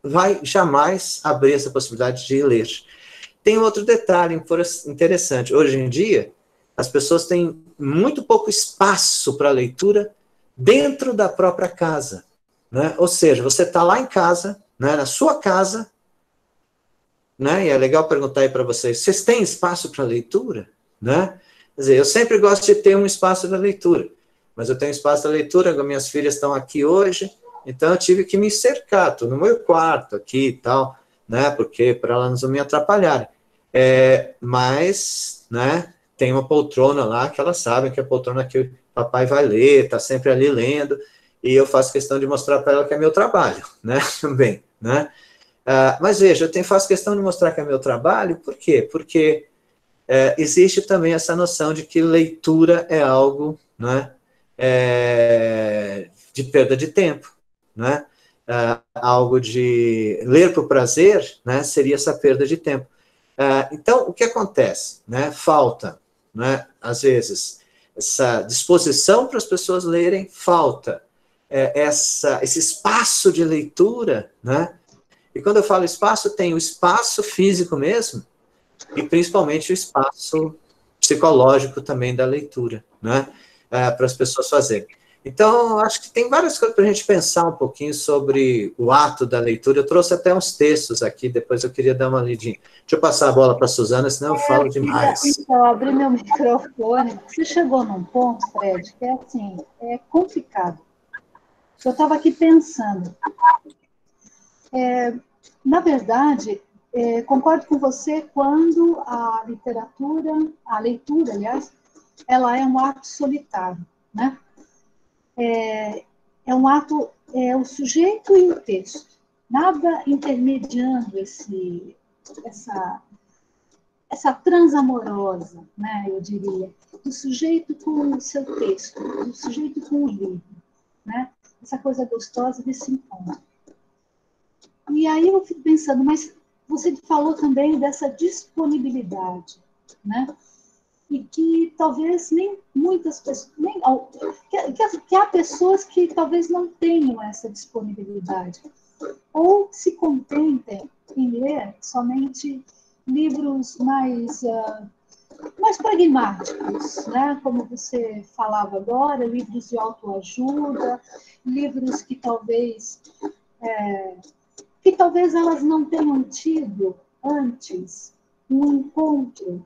vai jamais abrir essa possibilidade de ler. Tem outro detalhe interessante. Hoje em dia, as pessoas têm muito pouco espaço para leitura dentro da própria casa, né? Ou seja, você está lá em casa, né, na sua casa, né? E é legal perguntar aí para vocês têm espaço para leitura? Né? Quer dizer, eu sempre gosto de ter um espaço da leitura, mas eu tenho espaço da leitura, minhas filhas estão aqui hoje, então eu tive que me cercar, estou no meu quarto aqui e tal, né, porque para elas não me atrapalharem. Mas, né, tem uma poltrona lá que elas sabem que é a poltrona que o papai vai ler, está sempre ali lendo, e eu faço questão de mostrar para ela que é meu trabalho, né, também, né. Mas veja, eu faço questão de mostrar que é meu trabalho, por quê? Porque existe também essa noção de que leitura é algo, né, de perda de tempo, né? Algo de ler por prazer, né, seria essa perda de tempo. Então, o que acontece? Né? Falta, né, às vezes, essa disposição para as pessoas lerem, falta esse espaço de leitura, né? E quando eu falo espaço, tem o espaço físico mesmo, e principalmente o espaço psicológico também da leitura, né? Para as pessoas fazerem. Então, acho que tem várias coisas para a gente pensar um pouquinho sobre o ato da leitura. Eu trouxe até uns textos aqui, depois eu queria dar uma lidinha. Deixa eu passar a bola para a Suzana, senão eu falo demais. Eu abri meu microfone. Você chegou num ponto, Fred, que é assim, é complicado. Eu estava aqui pensando. Na verdade, concordo com você quando a leitura, aliás, ela é um ato solitário, né? É um ato, o sujeito e o texto, nada intermediando essa transamorosa, né, eu diria, do sujeito com o seu texto, do sujeito com o livro, né? Essa coisa gostosa desse encontro. E aí eu fico pensando, mas você falou também dessa disponibilidade, né? E que talvez nem muitas pessoas, que há pessoas que talvez não tenham essa disponibilidade. ou se contentem em ler somente livros mais pragmáticos, né? Como você falava agora, livros de autoajuda, livros que talvez elas não tenham tido antes um encontro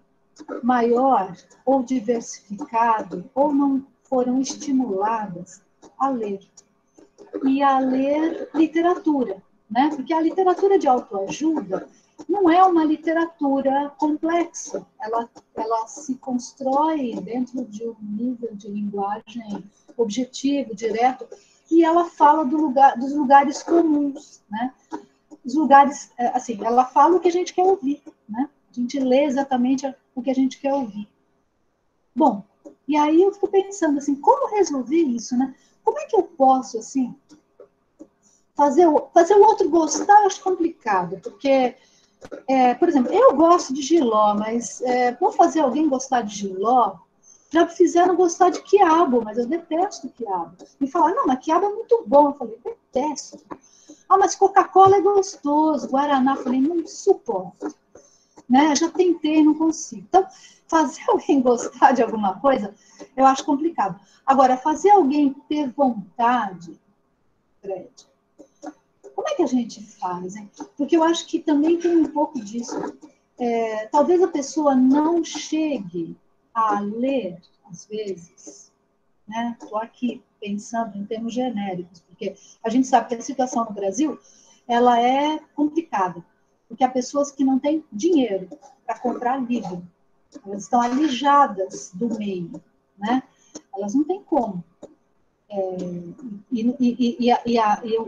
maior ou diversificado, ou não foram estimuladas a ler. E a ler literatura, né? Porque a literatura de autoajuda não é uma literatura complexa, ela se constrói dentro de um nível de linguagem objetivo, direto, e ela fala dos lugares comuns, né? Os lugares, assim, ela fala o que a gente quer ouvir, né? A gente lê exatamente o que a gente quer ouvir. Bom, e aí eu fico pensando assim, como resolver isso, né? Como é que eu posso, assim, fazer o outro gostar? Eu acho complicado, porque, por exemplo, eu gosto de jiló, mas vou fazer alguém gostar de jiló, já fizeram gostar de quiabo, mas eu detesto quiabo. Me falaram, não, mas quiabo é muito bom. Eu falei, detesto. Ah, mas Coca-Cola é gostoso, Guaraná. Eu falei, não suporto. Né? Já tentei, não consigo. Então, fazer alguém gostar de alguma coisa, eu acho complicado. Agora, fazer alguém ter vontade, Fred, como é que a gente faz, hein? Porque eu acho que também tem um pouco disso. Talvez a pessoa não chegue a ler, às vezes, né? Estou aqui pensando em termos genéricos, porque a gente sabe que a situação no Brasil ela é complicada, porque há pessoas que não têm dinheiro para comprar livro, elas estão alijadas do meio, né? Elas não têm como. E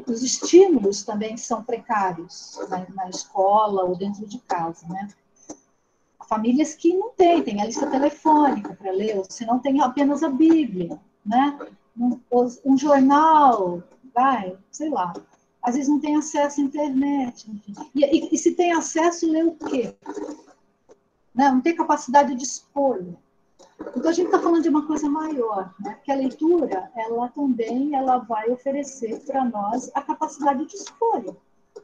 os estímulos também são precários na escola ou dentro de casa, né? Famílias que não têm a lista telefônica para ler, ou se não tem apenas a Bíblia, né? Um jornal, sei lá. Às vezes não tem acesso à internet. Enfim. E se tem acesso, lê o quê? Né? Não tem capacidade de escolha. Então, a gente está falando de uma coisa maior, né? Porque a leitura, ela também vai oferecer para nós a capacidade de escolha.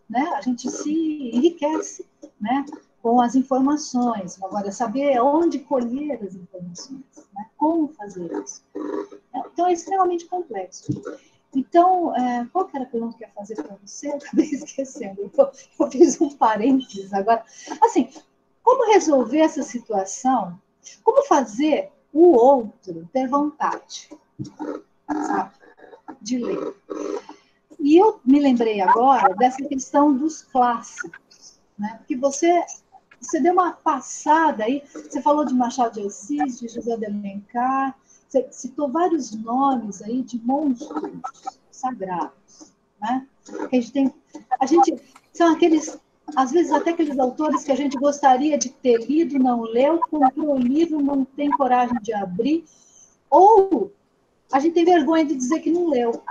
Né? A gente se enriquece, né? Com as informações. Agora, saber onde colher as informações, né? Como fazer isso. Então, é extremamente complexo. Então, qual que era a pergunta que eu ia fazer para você? Eu acabei esquecendo. Eu fiz um parênteses agora. Assim, como resolver essa situação? Como fazer o outro ter vontade, sabe, de ler? E eu me lembrei agora dessa questão dos clássicos, né? Porque você deu uma passada aí, você falou de Machado de Assis, de José de Alencar, você citou vários nomes aí de monstros sagrados, né? A gente são aqueles, às vezes até aqueles autores que a gente gostaria de ter lido, não leu, comprou o livro, não tem coragem de abrir, ou a gente tem vergonha de dizer que não leu.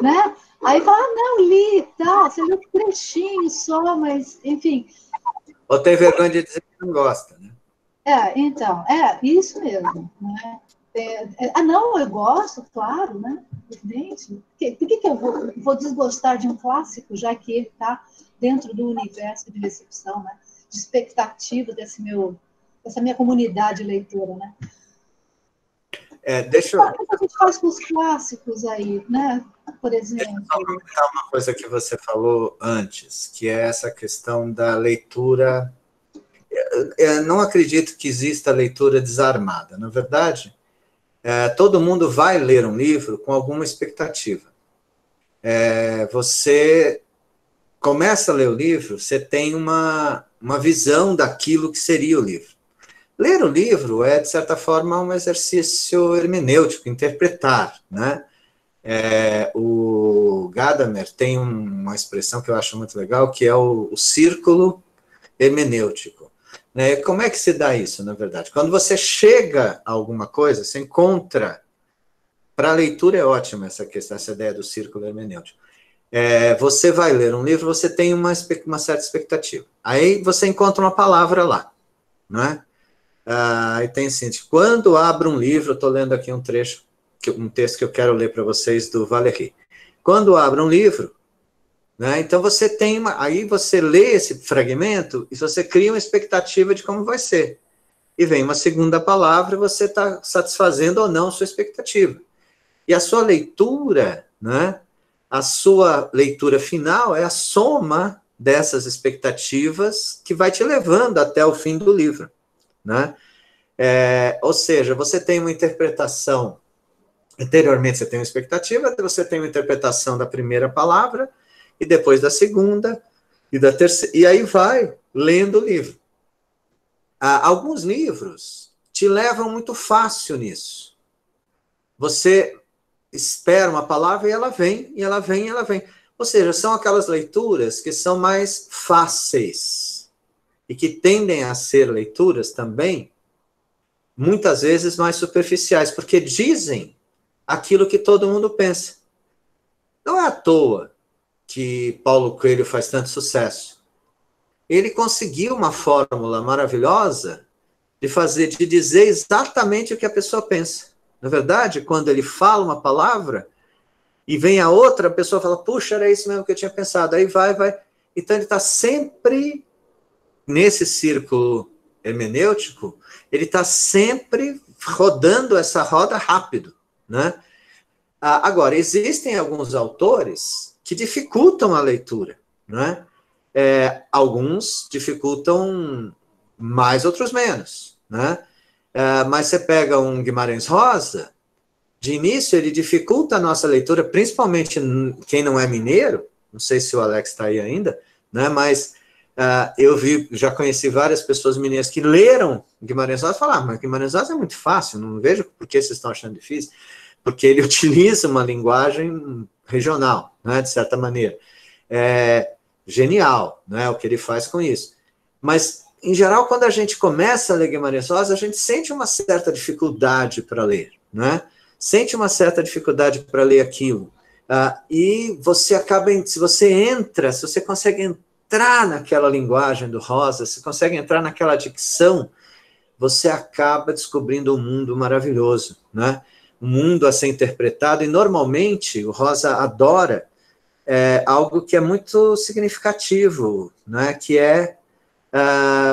Né? Aí fala, não, li, tá, você leu um trechinho só, mas, enfim. Ou tem vergonha de dizer que não gosta, né? Então, isso mesmo. Né? Não, eu gosto, claro, né? Evidente. Por que eu vou desgostar de um clássico, já que ele está dentro do universo de recepção, né? De expectativa dessa minha comunidade leitora, né? Deixa eu... O que a gente faz com os clássicos aí, né? Por exemplo. Deixa eu só comentar uma coisa que você falou antes, que é essa questão da leitura. Eu não acredito que exista leitura desarmada. Na verdade, todo mundo vai ler um livro com alguma expectativa. Você começa a ler o livro, você tem uma visão daquilo que seria o livro. Ler o livro é, de certa forma, um exercício hermenêutico, interpretar, né? O Gadamer tem uma expressão que eu acho muito legal, que é o círculo hermenêutico. Né? Como é que se dá isso, na verdade? Quando você chega a alguma coisa, você encontra... Para a leitura é ótima essa questão, essa ideia do círculo hermenêutico. Você vai ler um livro, você tem uma certa expectativa. Aí você encontra uma palavra lá, não é? Aí tem assim, quando abro um livro, estou lendo aqui um trecho, um texto que eu quero ler para vocês do Valéry. quando abre um livro, né, então você tem aí você lê esse fragmento e você cria uma expectativa de como vai ser. E vem uma segunda palavra e você está satisfazendo ou não a sua expectativa. E a sua leitura, né, a sua leitura final é a soma dessas expectativas que vai te levando até o fim do livro, né? Ou seja, você tem uma interpretação, anteriormente você tem uma expectativa, você tem uma interpretação da primeira palavra, e depois da segunda, e da terceira, e aí vai lendo o livro. Alguns livros te levam muito fácil nisso. Você espera uma palavra e ela vem, e ela vem, e ela vem. Ou seja, são aquelas leituras que são mais fáceis e que tendem a ser leituras também, muitas vezes mais superficiais, porque dizem aquilo que todo mundo pensa. Não é à toa que Paulo Coelho faz tanto sucesso. Ele conseguiu uma fórmula maravilhosa de dizer exatamente o que a pessoa pensa. Na verdade, quando ele fala uma palavra e vem a outra, a pessoa fala, puxa, era isso mesmo que eu tinha pensado. Aí vai. Então, ele está sempre nesse círculo hermenêutico, ele está sempre rodando essa roda rápido, né? Agora, existem alguns autores que dificultam a leitura, né? Alguns dificultam mais, outros menos, né? Mas você pega um Guimarães Rosa, de início ele dificulta a nossa leitura, principalmente quem não é mineiro, não sei se o Alex está aí ainda, né? Mas já conheci várias pessoas mineiras que leram Guimarães Rosa e falaram, mas Guimarães Rosa é muito fácil, não vejo por que vocês estão achando difícil, porque ele utiliza uma linguagem regional, né, de certa maneira. Genial, né, o que ele faz com isso. Mas, em geral, quando a gente começa a ler Guimarães Rosa, a gente sente uma certa dificuldade para ler, né? Sente uma certa dificuldade para ler aquilo. E você acaba, se você consegue entrar naquela linguagem do Rosa, se consegue entrar naquela dicção, você acaba descobrindo um mundo maravilhoso, né? Um mundo a ser interpretado, e normalmente o Rosa adora algo que é muito significativo, né? Que é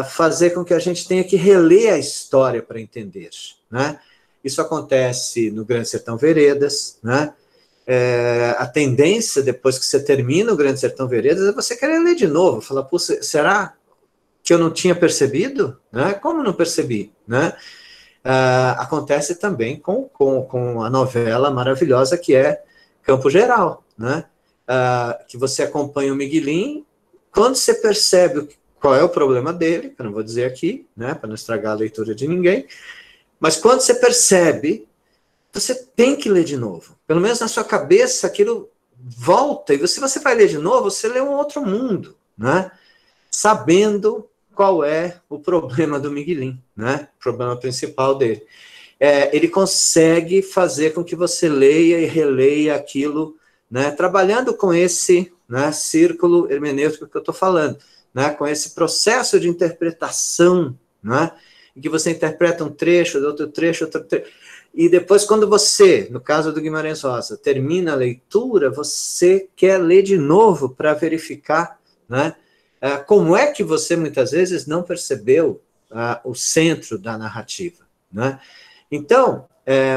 fazer com que a gente tenha que reler a história para entender, né? Isso acontece no Grande Sertão Veredas, né? A tendência, depois que você termina o Grande Sertão Veredas, é você querer ler de novo, falar, puxa, será que eu não tinha percebido? Né? Como não percebi? Né? Acontece também com a novela maravilhosa que é Campo Geral, né? Que você acompanha o Miguelim, quando você percebe qual é o problema dele, que eu não vou dizer aqui, né, para não estragar a leitura de ninguém, mas quando você percebe, você tem que ler de novo. Pelo menos na sua cabeça, aquilo volta, e se você vai ler de novo, você lê um outro mundo, né? Sabendo qual é o problema do Miguelim, né? O problema principal dele. Ele consegue fazer com que você leia e releia aquilo, né? Trabalhando com esse, né, círculo hermenêutico que eu estou falando, né? Com esse processo de interpretação, né? Em que você interpreta um trecho, outro trecho, e depois, quando você, no caso do Guimarães Rosa, termina a leitura, você quer ler de novo para verificar, né, como é que você, muitas vezes, não percebeu o centro da narrativa, né? Então,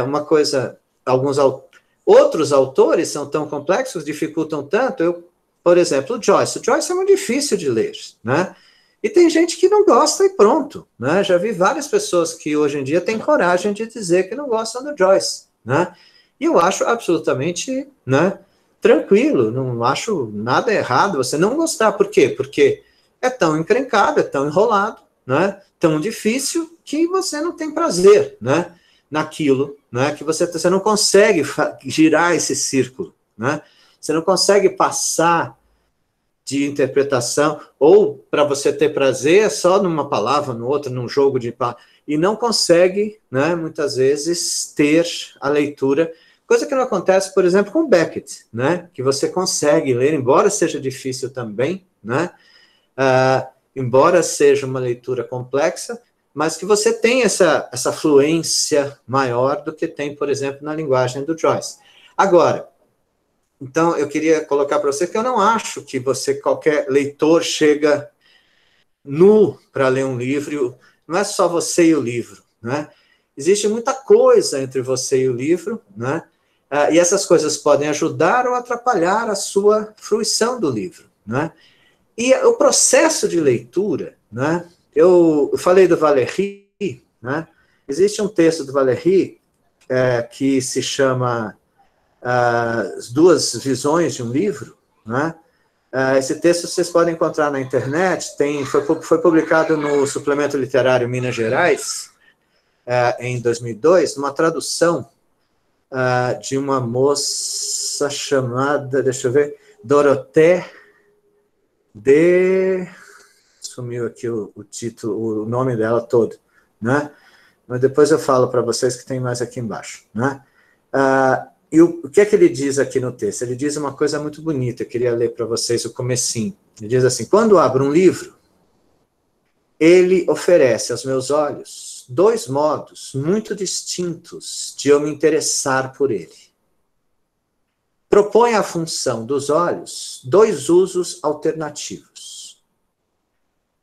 uma coisa, outros autores são tão complexos, dificultam tanto, por exemplo, o Joyce é muito difícil de ler, né? E tem gente que não gosta e pronto, né? Já vi várias pessoas que hoje em dia têm coragem de dizer que não gostam do Joyce, né? E eu acho absolutamente, né, tranquilo, não acho nada errado você não gostar. Por quê? Porque é tão encrencado, é tão enrolado, né? Tão difícil que você não tem prazer, né, naquilo, né? Que você não consegue girar esse círculo, né? Você não consegue passar de interpretação, ou para você ter prazer é só numa palavra, no outro, num jogo de palavras, e não consegue, né, muitas vezes, ter a leitura, coisa que não acontece, por exemplo, com Beckett, né, que você consegue ler, embora seja difícil também, né, embora seja uma leitura complexa, mas que você tem essa fluência maior do que tem, por exemplo, na linguagem do Joyce. Agora, Então, eu queria colocar para você que eu não acho que você, qualquer leitor, chega nu para ler um livro, não é só você e o livro, né? Existe muita coisa entre você e o livro, né? E essas coisas podem ajudar ou atrapalhar a sua fruição do livro, né? E o processo de leitura, né? Eu falei do Valéry, né? Existe um texto do Valéry que se chama As Duas Visões de um Livro, né? Esse texto vocês podem encontrar na internet, foi publicado no Suplemento Literário Minas Gerais, em 2002, uma tradução de uma moça chamada, deixa eu ver, Dorothée de... Sumiu aqui o título, o nome dela todo, né? Mas depois eu falo para vocês que tem mais aqui embaixo, né? E o que é que ele diz aqui no texto? Ele diz uma coisa muito bonita, eu queria ler para vocês o comecinho. Ele diz assim, quando abro um livro, ele oferece aos meus olhos dois modos muito distintos de eu me interessar por ele. Propõe à função dos olhos dois usos alternativos.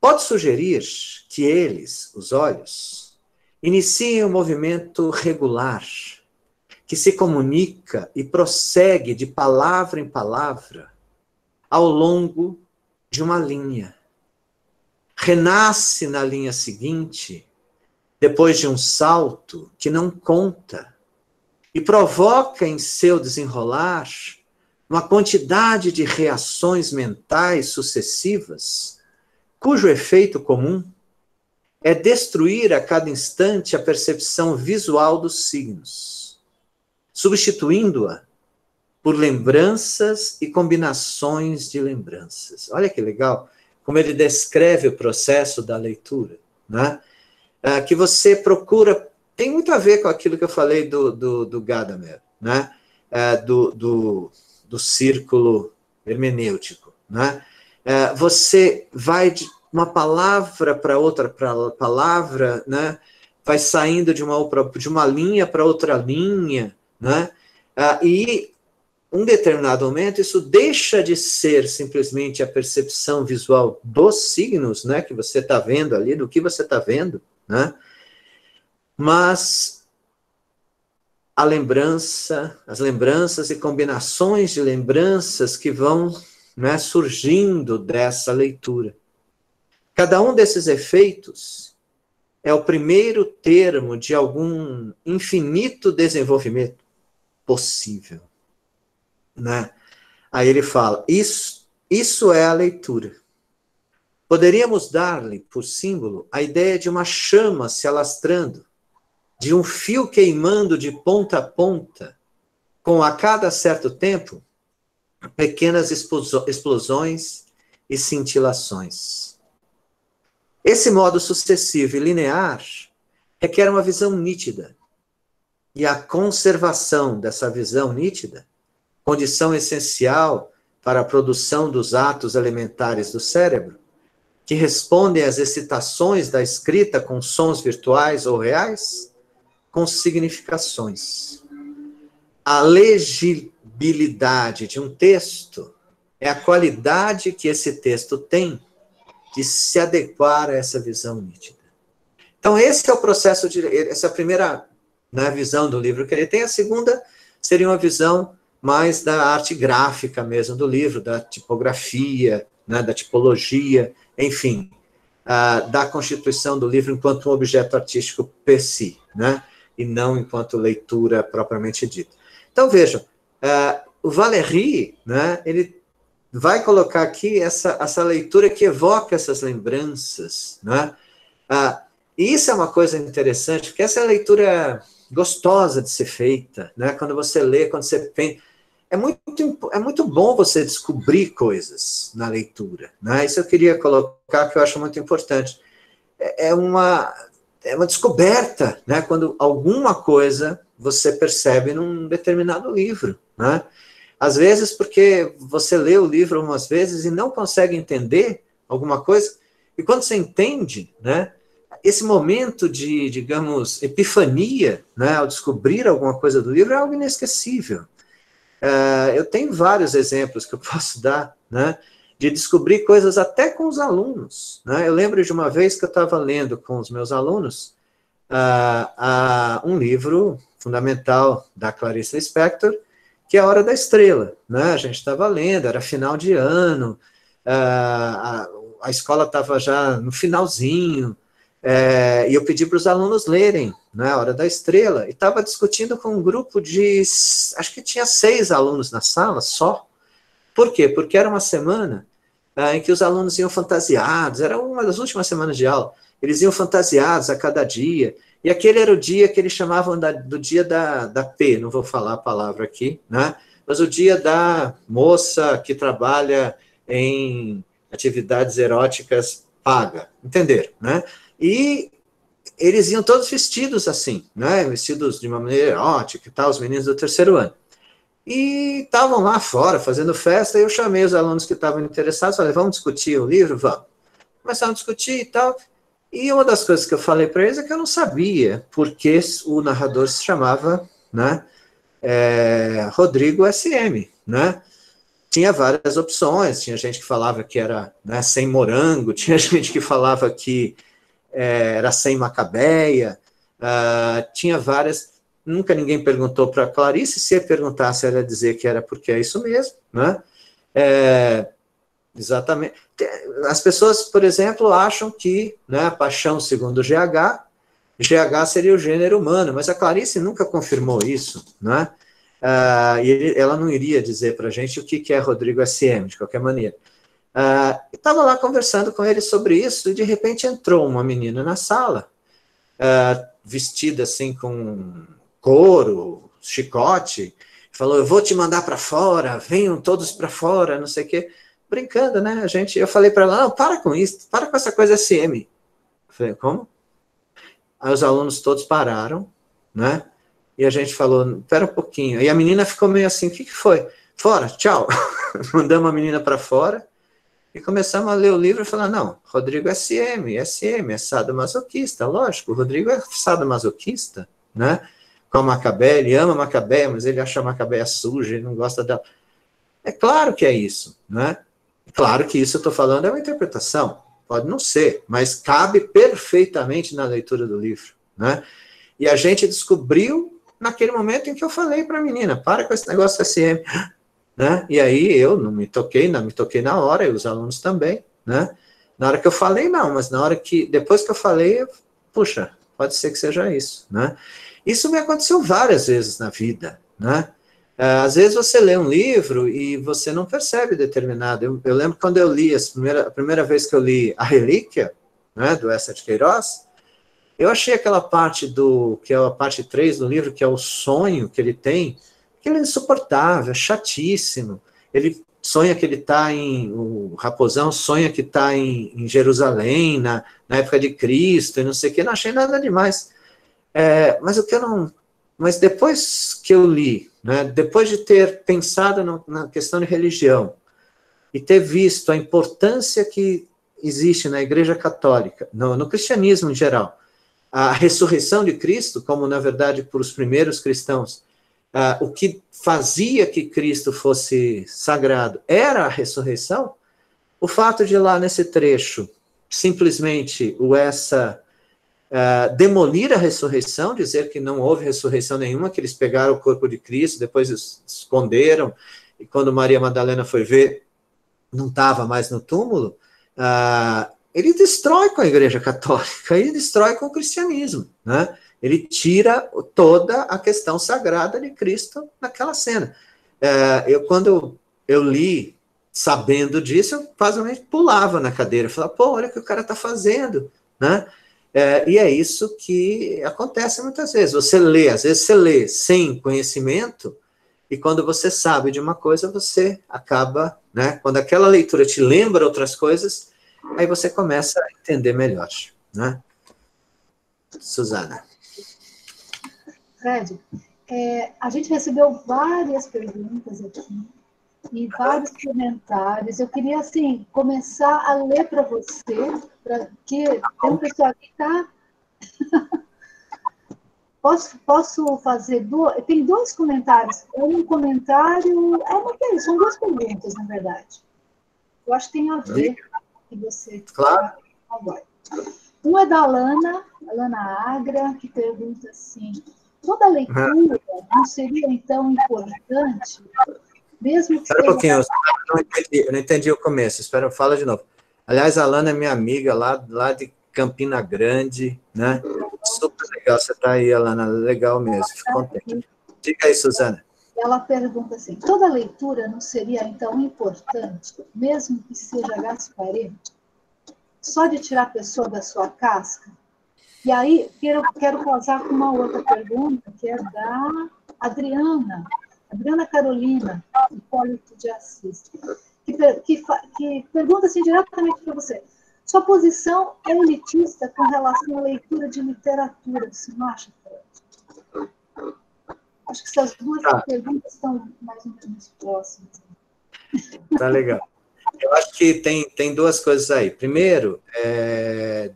Pode sugerir que eles, os olhos, iniciem um movimento regular, que se comunica e prossegue de palavra em palavra ao longo de uma linha. Renasce na linha seguinte, depois de um salto que não conta, e provoca em seu desenrolar uma quantidade de reações mentais sucessivas, cujo efeito comum é destruir a cada instante a percepção visual dos signos, substituindo-a por lembranças e combinações de lembranças. Olha que legal como ele descreve o processo da leitura, né? Que você procura, tem muito a ver com aquilo que eu falei do Gadamer, né? Do círculo hermenêutico, né? Você vai de uma palavra para outra palavra, né? Vai saindo de uma linha para outra linha, né? E um determinado momento, isso deixa de ser simplesmente a percepção visual dos signos, né, que você está vendo ali, do que você está vendo, né? Mas a lembrança, as lembranças e combinações de lembranças que vão, né, surgindo dessa leitura. Cada um desses efeitos é o primeiro termo de algum infinito desenvolvimento possível, né? Aí ele fala, isso é a leitura. Poderíamos dar-lhe, por símbolo, a ideia de uma chama se alastrando, de um fio queimando de ponta a ponta, com a cada certo tempo, pequenas explosões e cintilações. Esse modo sucessivo e linear requer uma visão nítida, e a conservação dessa visão nítida, condição essencial para a produção dos atos elementares do cérebro, que respondem às excitações da escrita com sons virtuais ou reais, com significações. A legibilidade de um texto é a qualidade que esse texto tem de se adequar a essa visão nítida. Então, esse é o processo, essa é a primeira, né, visão do livro que ele tem. A segunda seria uma visão mais da arte gráfica mesmo do livro, da tipografia, né, da tipologia, enfim, da constituição do livro enquanto um objeto artístico per si, né, e não enquanto leitura propriamente dita. Então, vejam, o Valéry, né, ele vai colocar aqui essa leitura que evoca essas lembranças, né, e isso é uma coisa interessante, porque essa é a leitura gostosa de ser feita, né, quando você lê, quando você pensa. É muito bom você descobrir coisas na leitura, né? Isso eu queria colocar, que eu acho muito importante. É uma descoberta, né? Quando alguma coisa você percebe num determinado livro, né? Às vezes porque você lê o livro umas vezes e não consegue entender alguma coisa, e quando você entende, né? Esse momento de, digamos, epifania, né? Ao descobrir alguma coisa do livro é algo inesquecível. Eu tenho vários exemplos que eu posso dar, né, de descobrir coisas até com os alunos, né? Eu lembro de uma vez que eu estava lendo com os meus alunos um livro fundamental da Clarice Lispector, que é A Hora da Estrela, né? A gente estava lendo, era final de ano, a escola estava já no finalzinho, e eu pedi para os alunos lerem, né, A Hora da Estrela, e estava discutindo com um grupo de, acho que tinha 6 alunos na sala só. Por quê? Porque era uma semana em que os alunos iam fantasiados, era uma das últimas semanas de aula, eles iam fantasiados a cada dia, e aquele era o dia que eles chamavam do dia da P, não vou falar a palavra aqui, né? Mas o dia da moça que trabalha em atividades eróticas paga, entenderam, né? E eles iam todos vestidos assim, né? Vestidos de uma maneira erótica e tal, os meninos do 3º ano. E estavam lá fora fazendo festa, e eu chamei os alunos que estavam interessados, falei, vamos discutir o livro? Vamos. Começaram a discutir e tal, e uma das coisas que eu falei para eles é que eu não sabia porque o narrador se chamava, né, Rodrigo SM, né? Tinha várias opções, tinha gente que falava que era, né, sem morango, tinha gente que falava que era sem macabeia, tinha várias. Nunca ninguém perguntou para a Clarice, se perguntasse, ela ia dizer que era porque é isso mesmo, né? Exatamente. As pessoas, por exemplo, acham que, né, a paixão segundo GH seria o gênero humano, mas a Clarice nunca confirmou isso, né? E ela não iria dizer para a gente o que é Rodrigo SM, de qualquer maneira. Estava lá conversando com ele sobre isso, e de repente entrou uma menina na sala, vestida assim com couro, chicote, falou, eu vou te mandar para fora, venham todos para fora, não sei o quê, brincando, né, eu falei para ela, não, para com isso, para com essa coisa SM. Eu falei, como? Aí os alunos todos pararam, né, e a gente falou, espera um pouquinho, e a menina ficou meio assim, o que foi? Fora, tchau. Mandamos a menina para fora, e começamos a ler o livro e falar, não, Rodrigo SM é sadomasoquista, lógico, o Rodrigo é sadomasoquista, né? Com a Macabé, ele ama a Macabé, mas ele acha a Macabé suja, ele não gosta dela. É claro que é isso, né? Claro que isso eu estou falando é uma interpretação, pode não ser, mas cabe perfeitamente na leitura do livro, né? E a gente descobriu naquele momento em que eu falei para a menina, para com esse negócio SM, né? E aí eu não me toquei na hora, e os alunos também, né? Na hora que eu falei, não, mas depois que eu falei, puxa, pode ser que seja isso, né? Isso me aconteceu várias vezes na vida, né? Às vezes você lê um livro e você não percebe determinado. Eu lembro quando eu li, a primeira vez que eu li A Relíquia, né, do Eça de Queiroz, eu achei aquela parte que é a parte 3 do livro, que é o sonho que ele tem, que ele é insuportável, chatíssimo. Ele sonha que ele está o Raposão sonha que está em Jerusalém, na época de Cristo, e não sei o que, não achei nada demais. Mas depois que eu li, né, depois de ter pensado na questão de religião, e ter visto a importância que existe na Igreja Católica, no cristianismo em geral, a ressurreição de Cristo, como na verdade por os primeiros cristãos, o que fazia que Cristo fosse sagrado era a ressurreição, o fato de lá nesse trecho, simplesmente demolir a ressurreição, dizer que não houve ressurreição nenhuma, que eles pegaram o corpo de Cristo, depois esconderam, e quando Maria Madalena foi ver, não estava mais no túmulo, ele destrói com a Igreja Católica, ele destrói com o cristianismo, né? Ele tira toda a questão sagrada de Cristo naquela cena. Quando eu li, sabendo disso, eu quase pulava na cadeira, falava, pô, olha o que o cara está fazendo, né? E é isso que acontece muitas vezes. Às vezes você lê sem conhecimento, e quando você sabe de uma coisa, você acaba, né? Quando aquela leitura te lembra outras coisas, aí você começa a entender melhor, né? Suzana. Fred, a gente recebeu várias perguntas aqui e vários comentários. Eu queria, assim, começar a ler para você, porque tem um pessoal que está... Posso fazer tem dois comentários. Um comentário, são duas perguntas, na verdade. Eu acho que tem a ver que você... Claro. Agora. Um é da Alana Agra, que pergunta assim, toda leitura não seria, então, importante, mesmo que Espera um pouquinho, seja... eu não entendi o começo, fala de novo. Aliás, a Alana é minha amiga lá de Campina Grande, né? Super legal, você está aí, Alana, legal mesmo, fico contente. Diga aí, Suzana. Ela pergunta assim, toda leitura não seria, então, importante, mesmo que seja gasparento? Só de tirar a pessoa da sua casca? E aí, quero casar com uma outra pergunta, que é da Adriana Carolina, Hipólito de Assis, que pergunta assim, diretamente para você. Sua posição é elitista com relação à leitura de literatura, você não acha, Fred? Acho que essas duas perguntas estão mais ou menos próximas. Tá legal. Eu acho que tem duas coisas aí. Primeiro,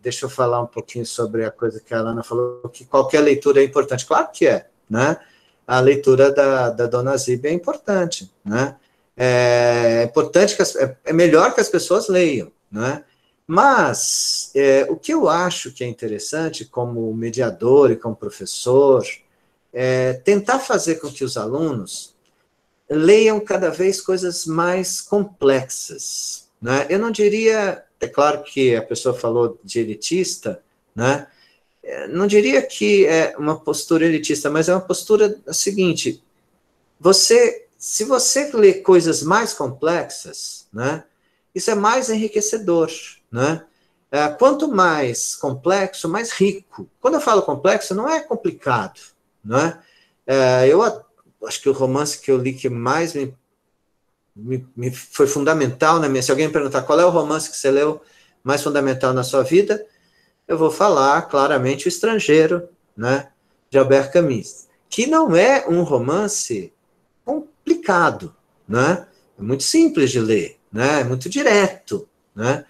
deixa eu falar um pouquinho sobre a coisa que a Alana falou, que qualquer leitura é importante. Claro que é, né? A leitura da Dona Zíbia é importante, né? É importante, é melhor que as pessoas leiam, né? Mas o que eu acho que é interessante, como mediador e como professor, é tentar fazer com que os alunos leiam cada vez coisas mais complexas, né? Eu não diria, é claro que a pessoa falou de elitista, né? Não diria que é uma postura elitista, mas é uma postura seguinte, se você lê coisas mais complexas, né? Isso é mais enriquecedor, né? Quanto mais complexo, mais rico. Quando eu falo complexo, não é complicado, né? Eu acho que o romance que eu li que mais me foi fundamental na minha... Se alguém me perguntar qual é o romance que você leu mais fundamental na sua vida, eu vou falar claramente O Estrangeiro, né, de Albert Camus, que não é um romance complicado, né? É muito simples de ler, né? É muito direto, né?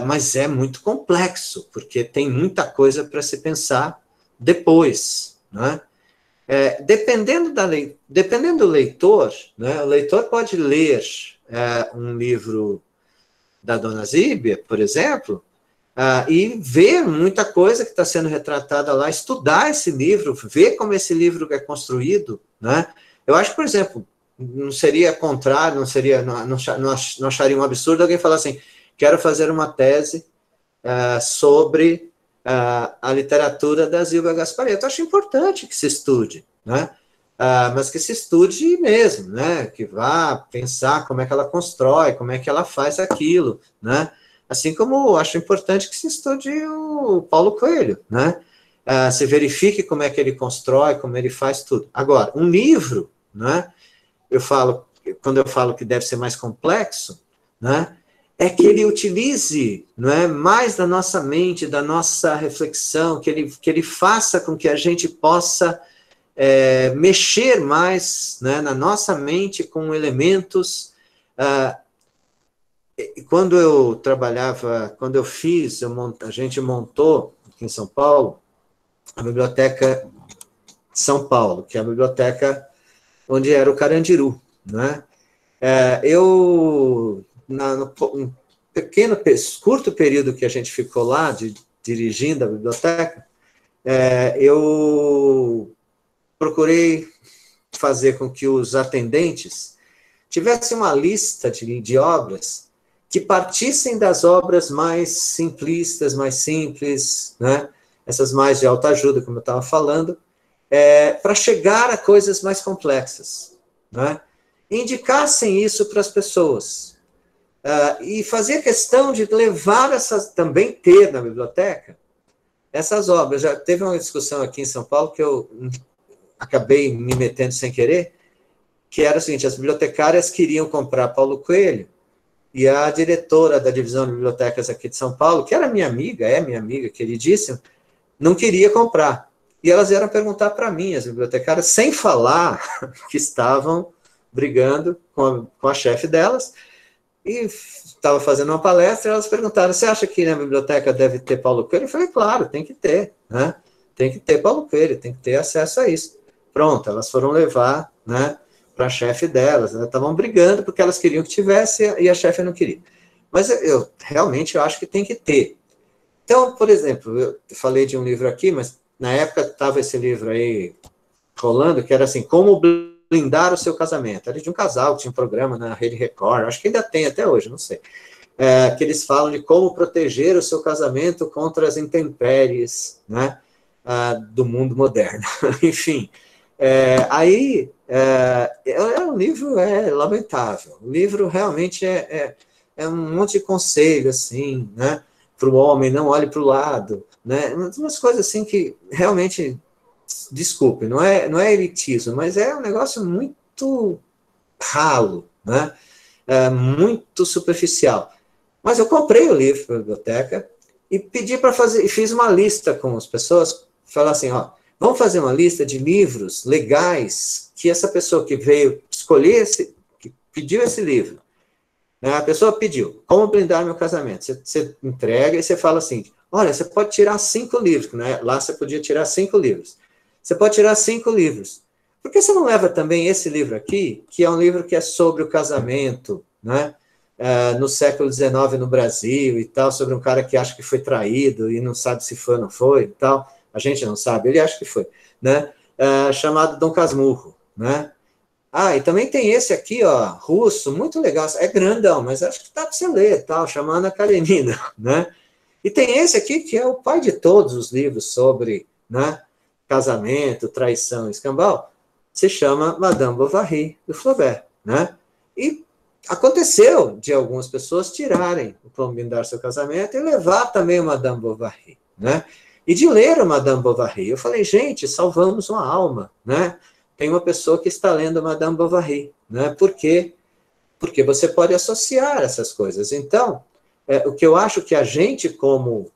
Mas é muito complexo, porque tem muita coisa para se pensar depois, né? Dependendo do leitor, né, o leitor pode ler um livro da Dona Zíbia, por exemplo, e ver muita coisa que está sendo retratada lá, estudar esse livro, ver como esse livro é construído, né? Eu acho que, por exemplo, não seria contrário, não acharia um absurdo alguém falar assim, quero fazer uma tese sobre a literatura da Zíbia Gasparetto. Eu acho importante que se estude, né? Mas que se estude mesmo, né? Que vá pensar como é que ela constrói, como é que ela faz aquilo, né? Assim como eu acho importante que se estude o Paulo Coelho, né? Se verifique como é que ele constrói, como ele faz tudo. Agora, um livro, né? Quando eu falo que deve ser mais complexo, né? É que ele utilize, não é, mais da nossa mente, da nossa reflexão, que ele faça com que a gente possa mexer mais, né, na nossa mente com elementos. Quando eu trabalhava, a gente montou aqui em São Paulo a Biblioteca de São Paulo, que é a biblioteca onde era o Carandiru, né? No curto período que a gente ficou lá, dirigindo a biblioteca, eu procurei fazer com que os atendentes tivessem uma lista de obras que partissem das obras mais simplistas, mais simples, né? Essas mais de autoajuda, como eu estava falando, para chegar a coisas mais complexas, né? Indicassem isso para as pessoas. E fazer questão de levar também ter na biblioteca essas obras. Já teve uma discussão aqui em São Paulo que eu acabei me metendo sem querer, que era o seguinte, as bibliotecárias queriam comprar Paulo Coelho, e a diretora da divisão de bibliotecas aqui de São Paulo, que era minha amiga, queridíssima, não queria comprar. E elas vieram perguntar para mim, as bibliotecárias, sem falar que estavam brigando com a chefe delas, e estava fazendo uma palestra, e elas perguntaram, você acha que na biblioteca deve ter Paulo Coelho? Eu falei, claro, tem que ter, né? tem que ter Paulo Coelho, tem que ter acesso a isso. Pronto, elas foram levar, né, para a chefe delas, né, estavam brigando porque elas queriam que tivesse e a chefe não queria. Mas eu realmente acho que tem que ter. Então, por exemplo, eu falei de um livro aqui, mas na época estava esse livro aí rolando, que era assim, Como Blindar o Seu Casamento. Era de um casal que tinha um programa na Rede Record, acho que ainda tem até hoje, não sei. Que eles falam de como proteger o seu casamento contra as intempéries, né, do mundo moderno. Enfim, o livro é lamentável. O livro realmente é um monte de conselho, assim, né, para o homem, não olhe para o lado, né, umas coisas assim que realmente, desculpe, não é elitismo, mas é um negócio muito ralo, né, muito superficial. Mas eu comprei o livro para a biblioteca e pedi para fazer, e fiz uma lista com as pessoas, falar assim, ó, vamos fazer uma lista de livros legais que essa pessoa que veio escolher, que pediu esse livro, né, a pessoa pediu, Como Blindar Meu Casamento. Você entrega e você fala assim, olha, você pode tirar 5 livros, né? Lá você podia tirar 5 livros. Você pode tirar 5 livros. Por que você não leva também esse livro aqui, que é um livro que é sobre o casamento, né? No século XIX no Brasil e tal, sobre um cara que acha que foi traído e não sabe se foi ou não foi e tal. A gente não sabe, ele acha que foi, né? Chamado Dom Casmurro, né? E também tem esse aqui, ó, russo, muito legal, é grandão, mas acho que dá para você ler, tal, chamando Ana Karenina, né? E tem esse aqui, que é o pai de todos os livros sobre, né, casamento, traição, escambau, se chama Madame Bovary, do Flaubert, né? E aconteceu de algumas pessoas tirarem o Como Blindar Seu Casamento e levar também o Madame Bovary, né? E de ler o Madame Bovary, eu falei, gente, salvamos uma alma, né? Tem uma pessoa que está lendo Madame Bovary, né? Por quê? Porque você pode associar essas coisas. Então, o que eu acho que a gente, como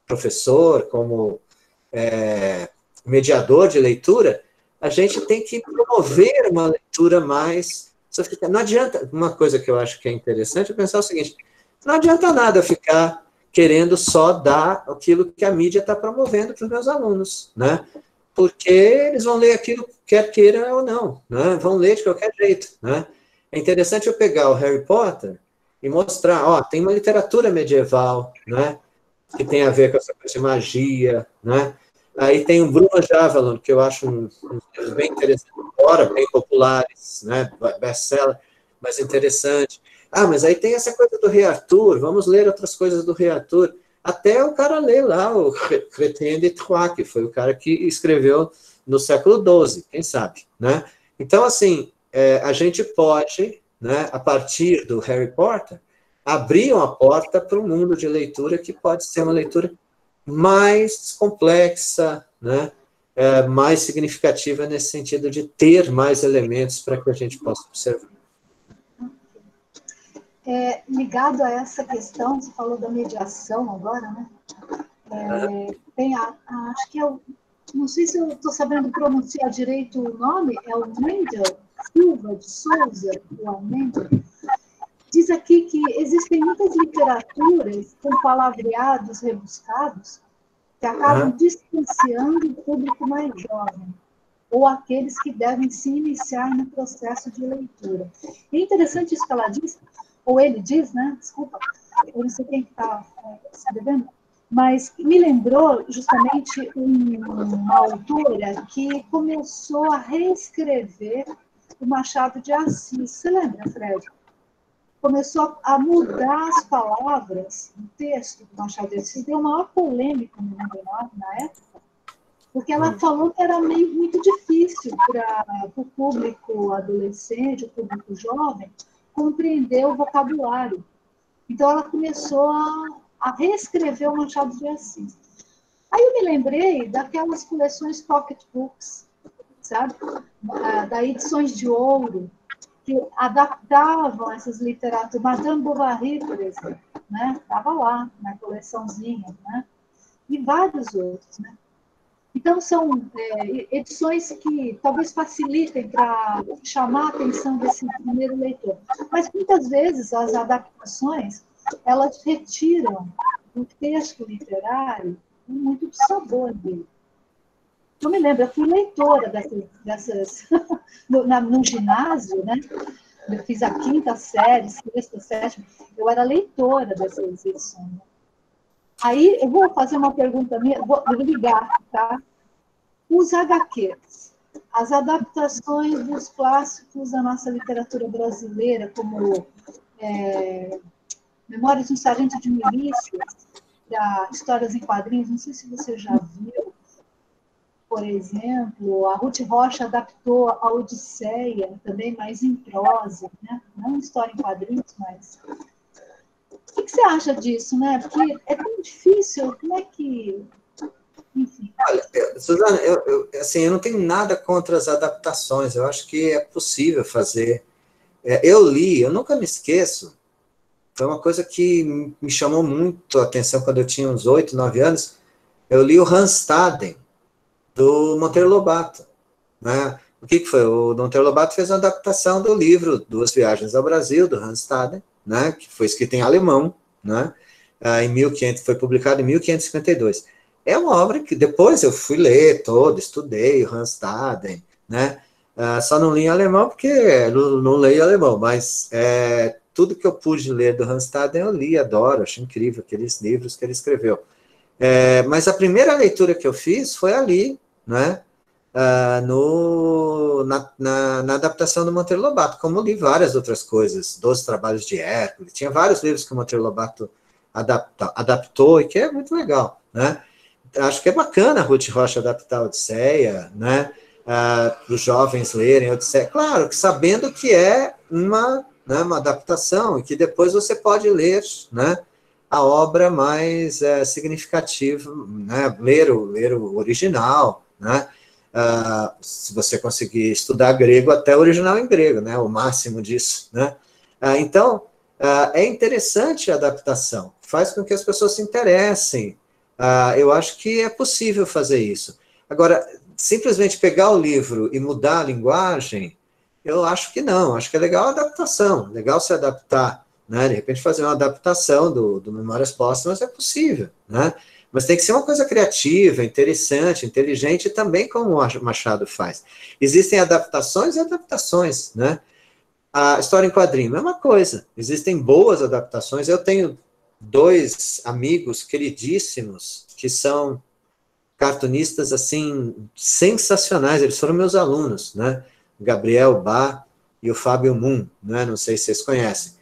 professor, como mediador de leitura, a gente tem que promover uma leitura mais sofisticada. Não adianta, uma coisa que eu acho que é interessante é pensar o seguinte, não adianta nada eu ficar querendo só dar aquilo que a mídia está promovendo para os meus alunos, né? Porque eles vão ler aquilo, quer queira ou não, né? Vão ler de qualquer jeito, né? É interessante eu pegar o Harry Potter e mostrar, ó, tem uma literatura medieval, né? Que tem a ver com essa coisa de magia, né? Aí tem o Bruno Javelin, que eu acho um livro bem interessante, embora bem populares, né? Best-seller, mas interessante. Mas aí tem essa coisa do Rei Arthur, vamos ler outras coisas do Rei Arthur. Até o cara lê lá o Chrétien de Troyes, que foi o cara que escreveu no século XII, quem sabe, né? Então, assim, a gente pode, né, a partir do Harry Potter, abrir uma porta para um mundo de leitura que pode ser uma leitura mais complexa, né, mais significativa nesse sentido de ter mais elementos para que a gente possa observar. Ligado a essa questão, você falou da mediação agora, né? Tem acho que não sei se eu estou sabendo pronunciar direito o nome, é o Mendel Silva de Souza, o Mendel. Diz aqui que existem muitas literaturas com palavreados rebuscados que acabam distanciando o público mais jovem, ou aqueles que devem se iniciar no processo de leitura. E é interessante isso que ela diz, ou ele diz, né? Desculpa, eu não sei quem está escrevendo, mas me lembrou justamente uma autora que começou a reescrever o Machado de Assis. Você lembra, Fred? Começou a mudar as palavras no texto do Machado de Assis. Deu uma maior polêmica no 99, na época, porque ela falou que era muito difícil para o público adolescente, o público jovem, compreender o vocabulário. Então, ela começou a reescrever o Machado de Assis. Aí eu me lembrei daquelas coleções pocketbooks, sabe? Da Edições de Ouro, que adaptavam essas literaturas. Madame Bovary, por exemplo, né? Estava lá, na coleçãozinha, né? E vários outros, né? Então, são edições que talvez facilitem para chamar a atenção desse primeiro leitor. Mas, muitas vezes, as adaptações, elas retiram do texto literário muito do sabor dele. Eu me lembro, eu fui leitora dessas no ginásio, né? Eu fiz a 5ª série, 6ª, 7ª, eu era leitora dessas edições. Aí, eu vou fazer uma pergunta minha, vou ligar, tá? Os HQs, as adaptações dos clássicos da nossa literatura brasileira, como Memórias de um Sargento de Milícias, da Histórias em Quadrinhos, não sei se você já viu, por exemplo, a Ruth Rocha adaptou a Odisseia, também mais em prosa, né? Não história em quadrinhos, mas... O que você acha disso, né? Porque é tão difícil, como é que... Enfim. Olha, Suzana, eu não tenho nada contra as adaptações, eu acho que é possível fazer. Eu nunca me esqueço, foi uma coisa que me chamou muito a atenção quando eu tinha uns 8, 9 anos, eu li o Hans Staden, do Monteiro Lobato, né? O que foi? O Monteiro Lobato fez uma adaptação do livro Duas Viagens ao Brasil, do Hans Staden, né? Que foi escrito em alemão, né? Foi publicado em 1552. É uma obra que depois eu fui ler todo, estudei o Hans Staden, né? Só não li em alemão porque não leio alemão, mas tudo que eu pude ler do Hans Staden eu li, adoro, acho incrível aqueles livros que ele escreveu. Mas a primeira leitura que eu fiz foi ali, né? Na adaptação do Monteiro Lobato, como li várias outras coisas, 12 Trabalhos de Hércules, tinha vários livros que o Monteiro Lobato adaptou e que é muito legal, né? Acho que é bacana a Ruth Rocha adaptar a Odisseia, né? Para os jovens lerem a Odisseia, claro, que sabendo que é uma adaptação e que depois você pode ler, né? A obra mais significativa, né? Ler o original, né? Se você conseguir estudar grego, até o original em grego, né? O máximo disso, né? Então, é interessante a adaptação, faz com que as pessoas se interessem. Eu acho que é possível fazer isso. Agora, simplesmente pegar o livro e mudar a linguagem, eu acho que não. Acho que é legal a adaptação, legal se adaptar, né? De repente fazer uma adaptação do Memórias Póstumas é possível, né? Mas tem que ser uma coisa criativa, interessante, inteligente, também como o Machado faz. Existem adaptações e adaptações, né? A história em quadrinho é uma coisa. Existem boas adaptações. Eu tenho 2 amigos queridíssimos que são cartunistas, assim, sensacionais. Eles foram meus alunos, né? O Gabriel Bá e o Fábio Moon, né? Não sei se vocês conhecem.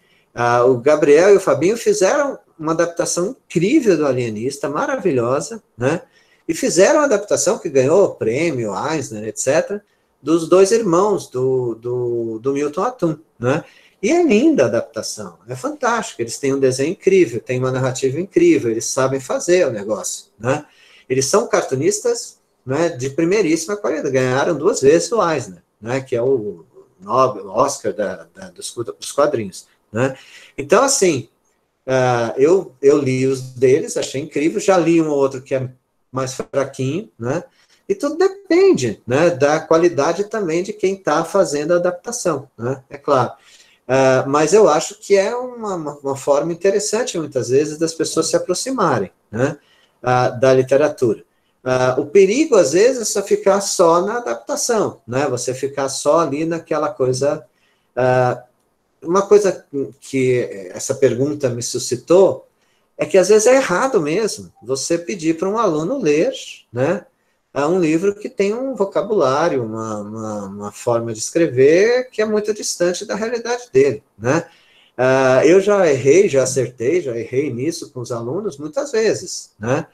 O Gabriel e o Fabinho fizeram uma adaptação incrível do Alienista, maravilhosa, né? E fizeram uma adaptação que ganhou o prêmio Eisner, etc., dos 2 irmãos do Milton Atum, né? E é linda a adaptação, é fantástico, eles têm um desenho incrível, têm uma narrativa incrível, eles sabem fazer o negócio, né? Eles são cartunistas, né, de primeiríssima qualidade, ganharam 2 vezes o Eisner, né, que é o Nobel, Oscar dos quadrinhos, né? Então, assim, eu li os deles, achei incrível, já li um ou outro que é mais fraquinho, né? E tudo depende, né, da qualidade também de quem está fazendo a adaptação, né? É claro. Mas eu acho que é uma forma interessante, muitas vezes, das pessoas se aproximarem, né, da literatura. O perigo, às vezes, é só ficar só na adaptação, né, você ficar só ali naquela coisa... uma coisa que essa pergunta me suscitou é que, às vezes, é errado mesmo você pedir para um aluno ler, né, um livro que tem um vocabulário, uma forma de escrever que é muito distante da realidade dele, né? Eu já errei, já acertei, já errei nisso com os alunos muitas vezes, né?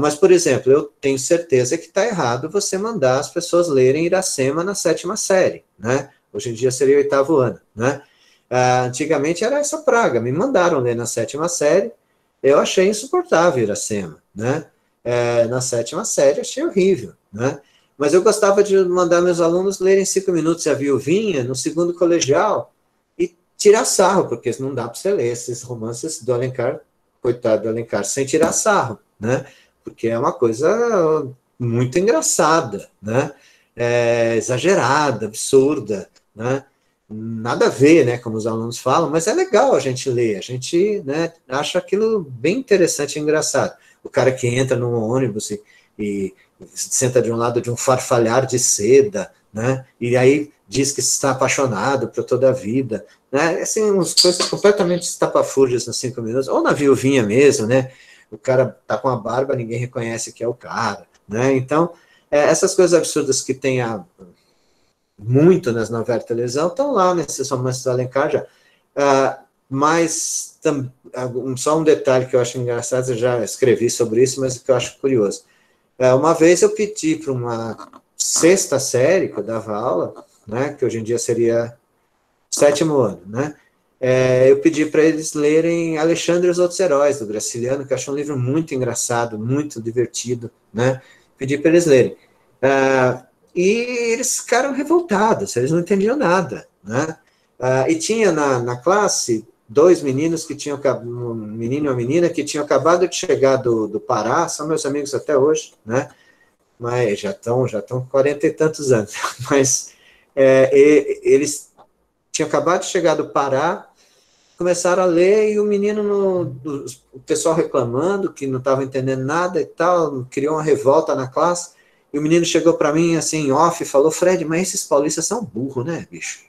Mas, por exemplo, eu tenho certeza que está errado você mandar as pessoas lerem Iracema na 7ª série, né? Hoje em dia seria o 8º ano, né? Antigamente era essa praga, me mandaram ler na 7ª série, eu achei insuportável Iracema, né? Na 7ª série, achei horrível, né? Mas eu gostava de mandar meus alunos lerem 5 minutos a Viuvinha no 2º colegial e tirar sarro, porque não dá para você ler esses romances do Alencar, coitado do Alencar, sem tirar sarro, né? Porque é uma coisa muito engraçada, né? Exagerada, absurda, né? Nada a ver, né, como os alunos falam, mas é legal a gente ler, a gente, né, acha aquilo bem interessante e engraçado. O cara que entra num ônibus e senta de um lado de um farfalhar de seda, né? E aí diz que está apaixonado por toda a vida, né? Assim, umas coisas completamente estapafúrdias nos 5 minutos, ou na viuvinha mesmo, né? O cara tá com a barba, ninguém reconhece que é o cara, né? Então, essas coisas absurdas que tem muito nas novelas de televisão estão lá nesses romances do Alencar já. Mas só um detalhe que eu acho engraçado, eu já escrevi sobre isso, mas que eu acho curioso. Uma vez eu pedi para uma 6ª série, que eu dava aula, né, que hoje em dia seria 7º ano, né, eu pedi para eles lerem Alexandre e os Outros Heróis, do Graciliano, que eu acho um livro muito engraçado, muito divertido, né, pedi para eles lerem. E eles ficaram revoltados, eles não entendiam nada, né, e tinha na classe 2 meninos que tinham, um menino e uma menina, que tinham acabado de chegar do Pará, são meus amigos até hoje, né, mas já estão 40 e tantos anos, mas eles tinham acabado de chegar do Pará, começaram a ler, e o menino, o pessoal reclamando, que não estava entendendo nada e tal, criou uma revolta na classe, e o menino chegou para mim, assim, off, e falou, Fred, mas esses paulistas são burros, né, bicho?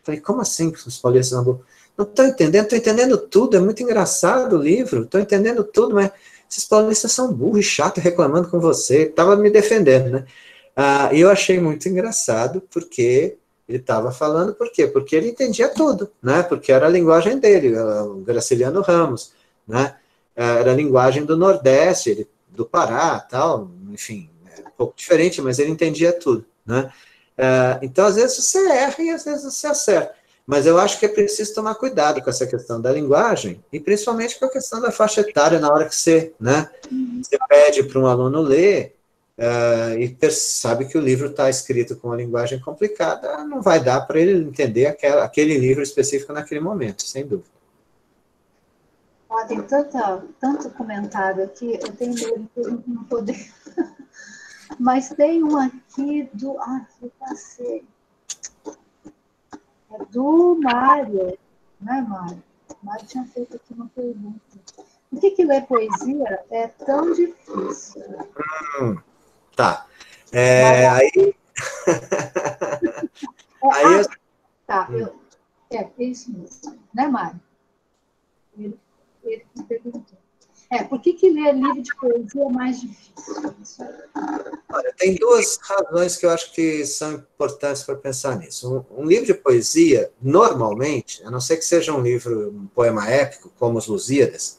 Falei, como assim que os paulistas são burros? Não estou entendendo tudo, é muito engraçado o livro, estou entendendo tudo, mas esses paulistas são burros e chatos reclamando com você, estava me defendendo, né? E eu achei muito engraçado, porque ele estava falando, por quê? Porque ele entendia tudo, né? Porque era a linguagem dele, o Graciliano Ramos, né? Era a linguagem do Nordeste, do Pará, tal, enfim, um pouco diferente, mas ele entendia tudo, né? Então, às vezes você erra e às vezes você acerta. Mas eu acho que é preciso tomar cuidado com essa questão da linguagem, e principalmente com a questão da faixa etária, na hora que você, né, você pede para um aluno ler, e sabe que o livro está escrito com uma linguagem complicada, não vai dar para ele entender aquele livro específico naquele momento, sem dúvida. Tem tanto comentário aqui, eu tenho medo de não poder. Mas tem um aqui do... eu passei. É do Mário, né, Mário? O Mário tinha feito aqui uma pergunta. Por que ler poesia é tão difícil? Tá. Aí... É isso mesmo, né, Mário? Ele me perguntou. Por que ler livro de poesia é mais difícil? Olha, tem 2 razões que eu acho que são importantes para pensar nisso. Um livro de poesia, normalmente, a não ser que seja um poema épico, como os Lusíadas,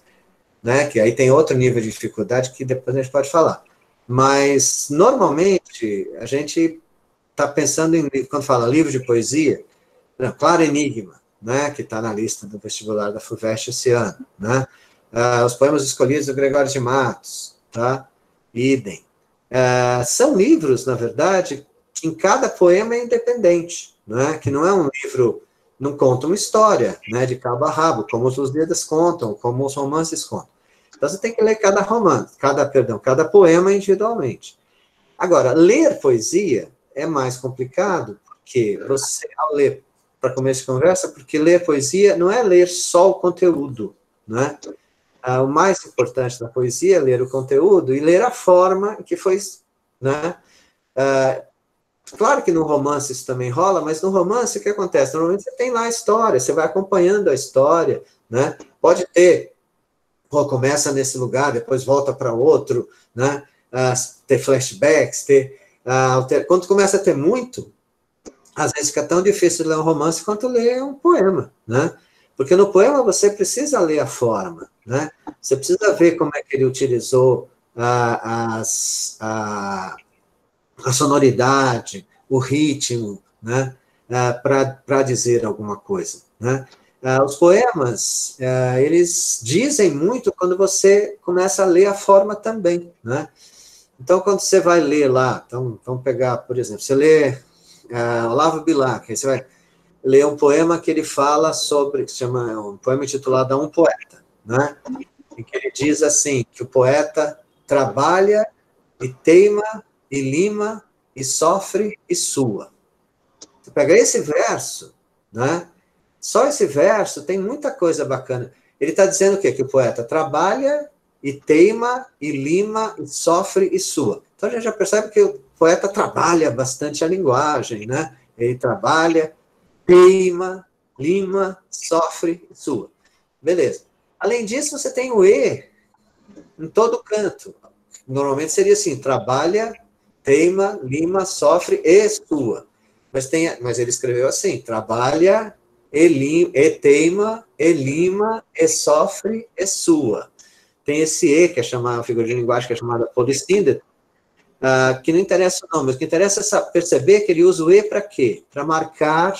né, que aí tem outro nível de dificuldade que depois a gente pode falar. Mas, normalmente, a gente está pensando quando fala livro de poesia, Claro Enigma, né, que está na lista do vestibular da FUVEST esse ano, né? Os poemas escolhidos do Gregório de Matos, tá? Idem. São livros, na verdade, que em cada poema é independente, né? Que não é um livro, não conta uma história, né, de cabo a rabo, como os Lusíadas contam, como os romances contam. Então, você tem que ler cada poema individualmente. Agora, ler poesia é mais complicado, porque você, ao ler, para começo de conversa, porque ler poesia não é ler só o conteúdo, né? O mais importante da poesia é ler o conteúdo e ler a forma que foi, né? Claro que no romance isso também rola, mas no romance o que acontece? Normalmente você tem lá a história, você vai acompanhando a história, né? Pode ter, começa nesse lugar, depois volta para outro, né? Ter flashbacks, quando começa a ter muito, às vezes fica tão difícil ler um romance quanto ler um poema, né? Porque no poema você precisa ler a forma, né? Você precisa ver como é que ele utilizou a sonoridade, o ritmo, né? Para dizer alguma coisa, né? Os poemas, eles dizem muito quando você começa a ler a forma também, né? Então, quando você vai ler lá, então, vamos pegar, por exemplo, você lê Olavo Bilac, aí você vai ler um poema que ele fala sobre, que se chama, um poema intitulado A um Poeta, né? Em que ele diz assim, que o poeta trabalha e teima e lima e sofre e sua. Você pega esse verso, né? Só esse verso tem muita coisa bacana. Ele está dizendo o quê? Que o poeta trabalha e teima, e lima, e sofre, e sua. Então, a gente já percebe que o poeta trabalha bastante a linguagem, né? Ele trabalha, teima, lima, sofre, e sua. Beleza. Além disso, você tem o e em todo canto. Normalmente seria assim, trabalha, teima, lima, sofre e sua. Mas ele escreveu assim, trabalha, e teima, e lima, e sofre, e sua. Tem esse e, que é chamada, a figura de linguagem que é chamada polissíndeto, que não interessa o nome, mas o que interessa é perceber que ele usa o e para quê? Para marcar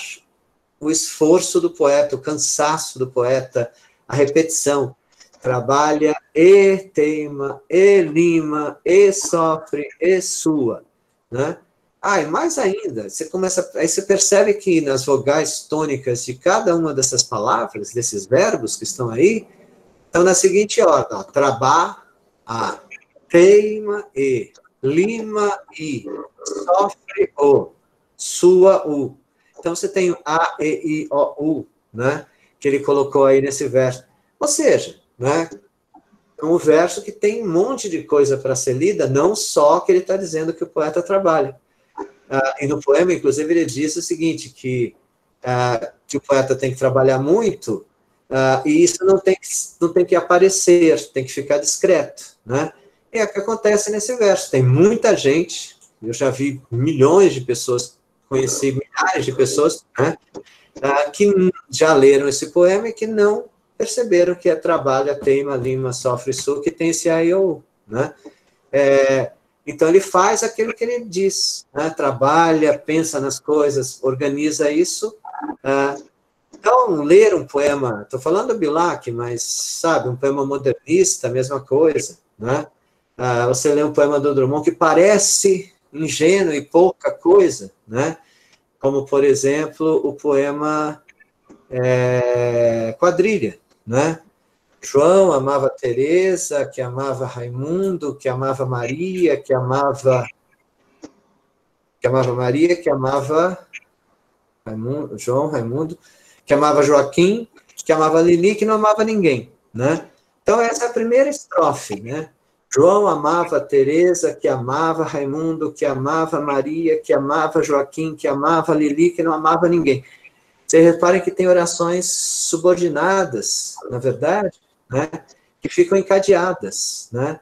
o esforço do poeta, o cansaço do poeta, a repetição. Trabalha, e teima, e lima, e sofre, e sua. Né? E mais ainda, aí você percebe que nas vogais tônicas de cada uma dessas palavras, desses verbos que estão aí, estão na seguinte ordem, ó, trabalha, teima, e, lima, i, sofre, o, sua, u. Então, você tem o a, e, i, o, u, né, que ele colocou aí nesse verso. Ou seja, né, é um verso que tem um monte de coisa para ser lida, não só que ele está dizendo que o poeta trabalha. E no poema, inclusive, ele diz o seguinte, que o poeta tem que trabalhar muito, e isso não tem que aparecer, tem que ficar discreto, né? É o que acontece nesse verso. Tem muita gente, eu já vi milhões de pessoas, conheci milhares de pessoas, né, que já leram esse poema e que não perceberam que é trabalha, teima, lima, sofre, sua, que tem esse I-O-U, né? Então, ele faz aquilo que ele diz, né? Trabalha, pensa nas coisas, organiza isso. Então, ler um poema, estou falando do Bilac, mas, sabe, um poema modernista, a mesma coisa, né? Você lê um poema do Drummond que parece ingênuo e pouca coisa, né? Como, por exemplo, o poema Quadrilha, né? João amava Teresa, que amava Raimundo, que amava Maria, que amava Maria, que amava João, Raimundo, que amava Joaquim, que amava Lili, que não amava ninguém, né? Então, essa é a primeira estrofe, né? João amava Teresa, que amava Raimundo, que amava Maria, que amava Joaquim, que amava Lili, que não amava ninguém. Vocês reparem que tem orações subordinadas, na verdade, né, que ficam encadeadas, né?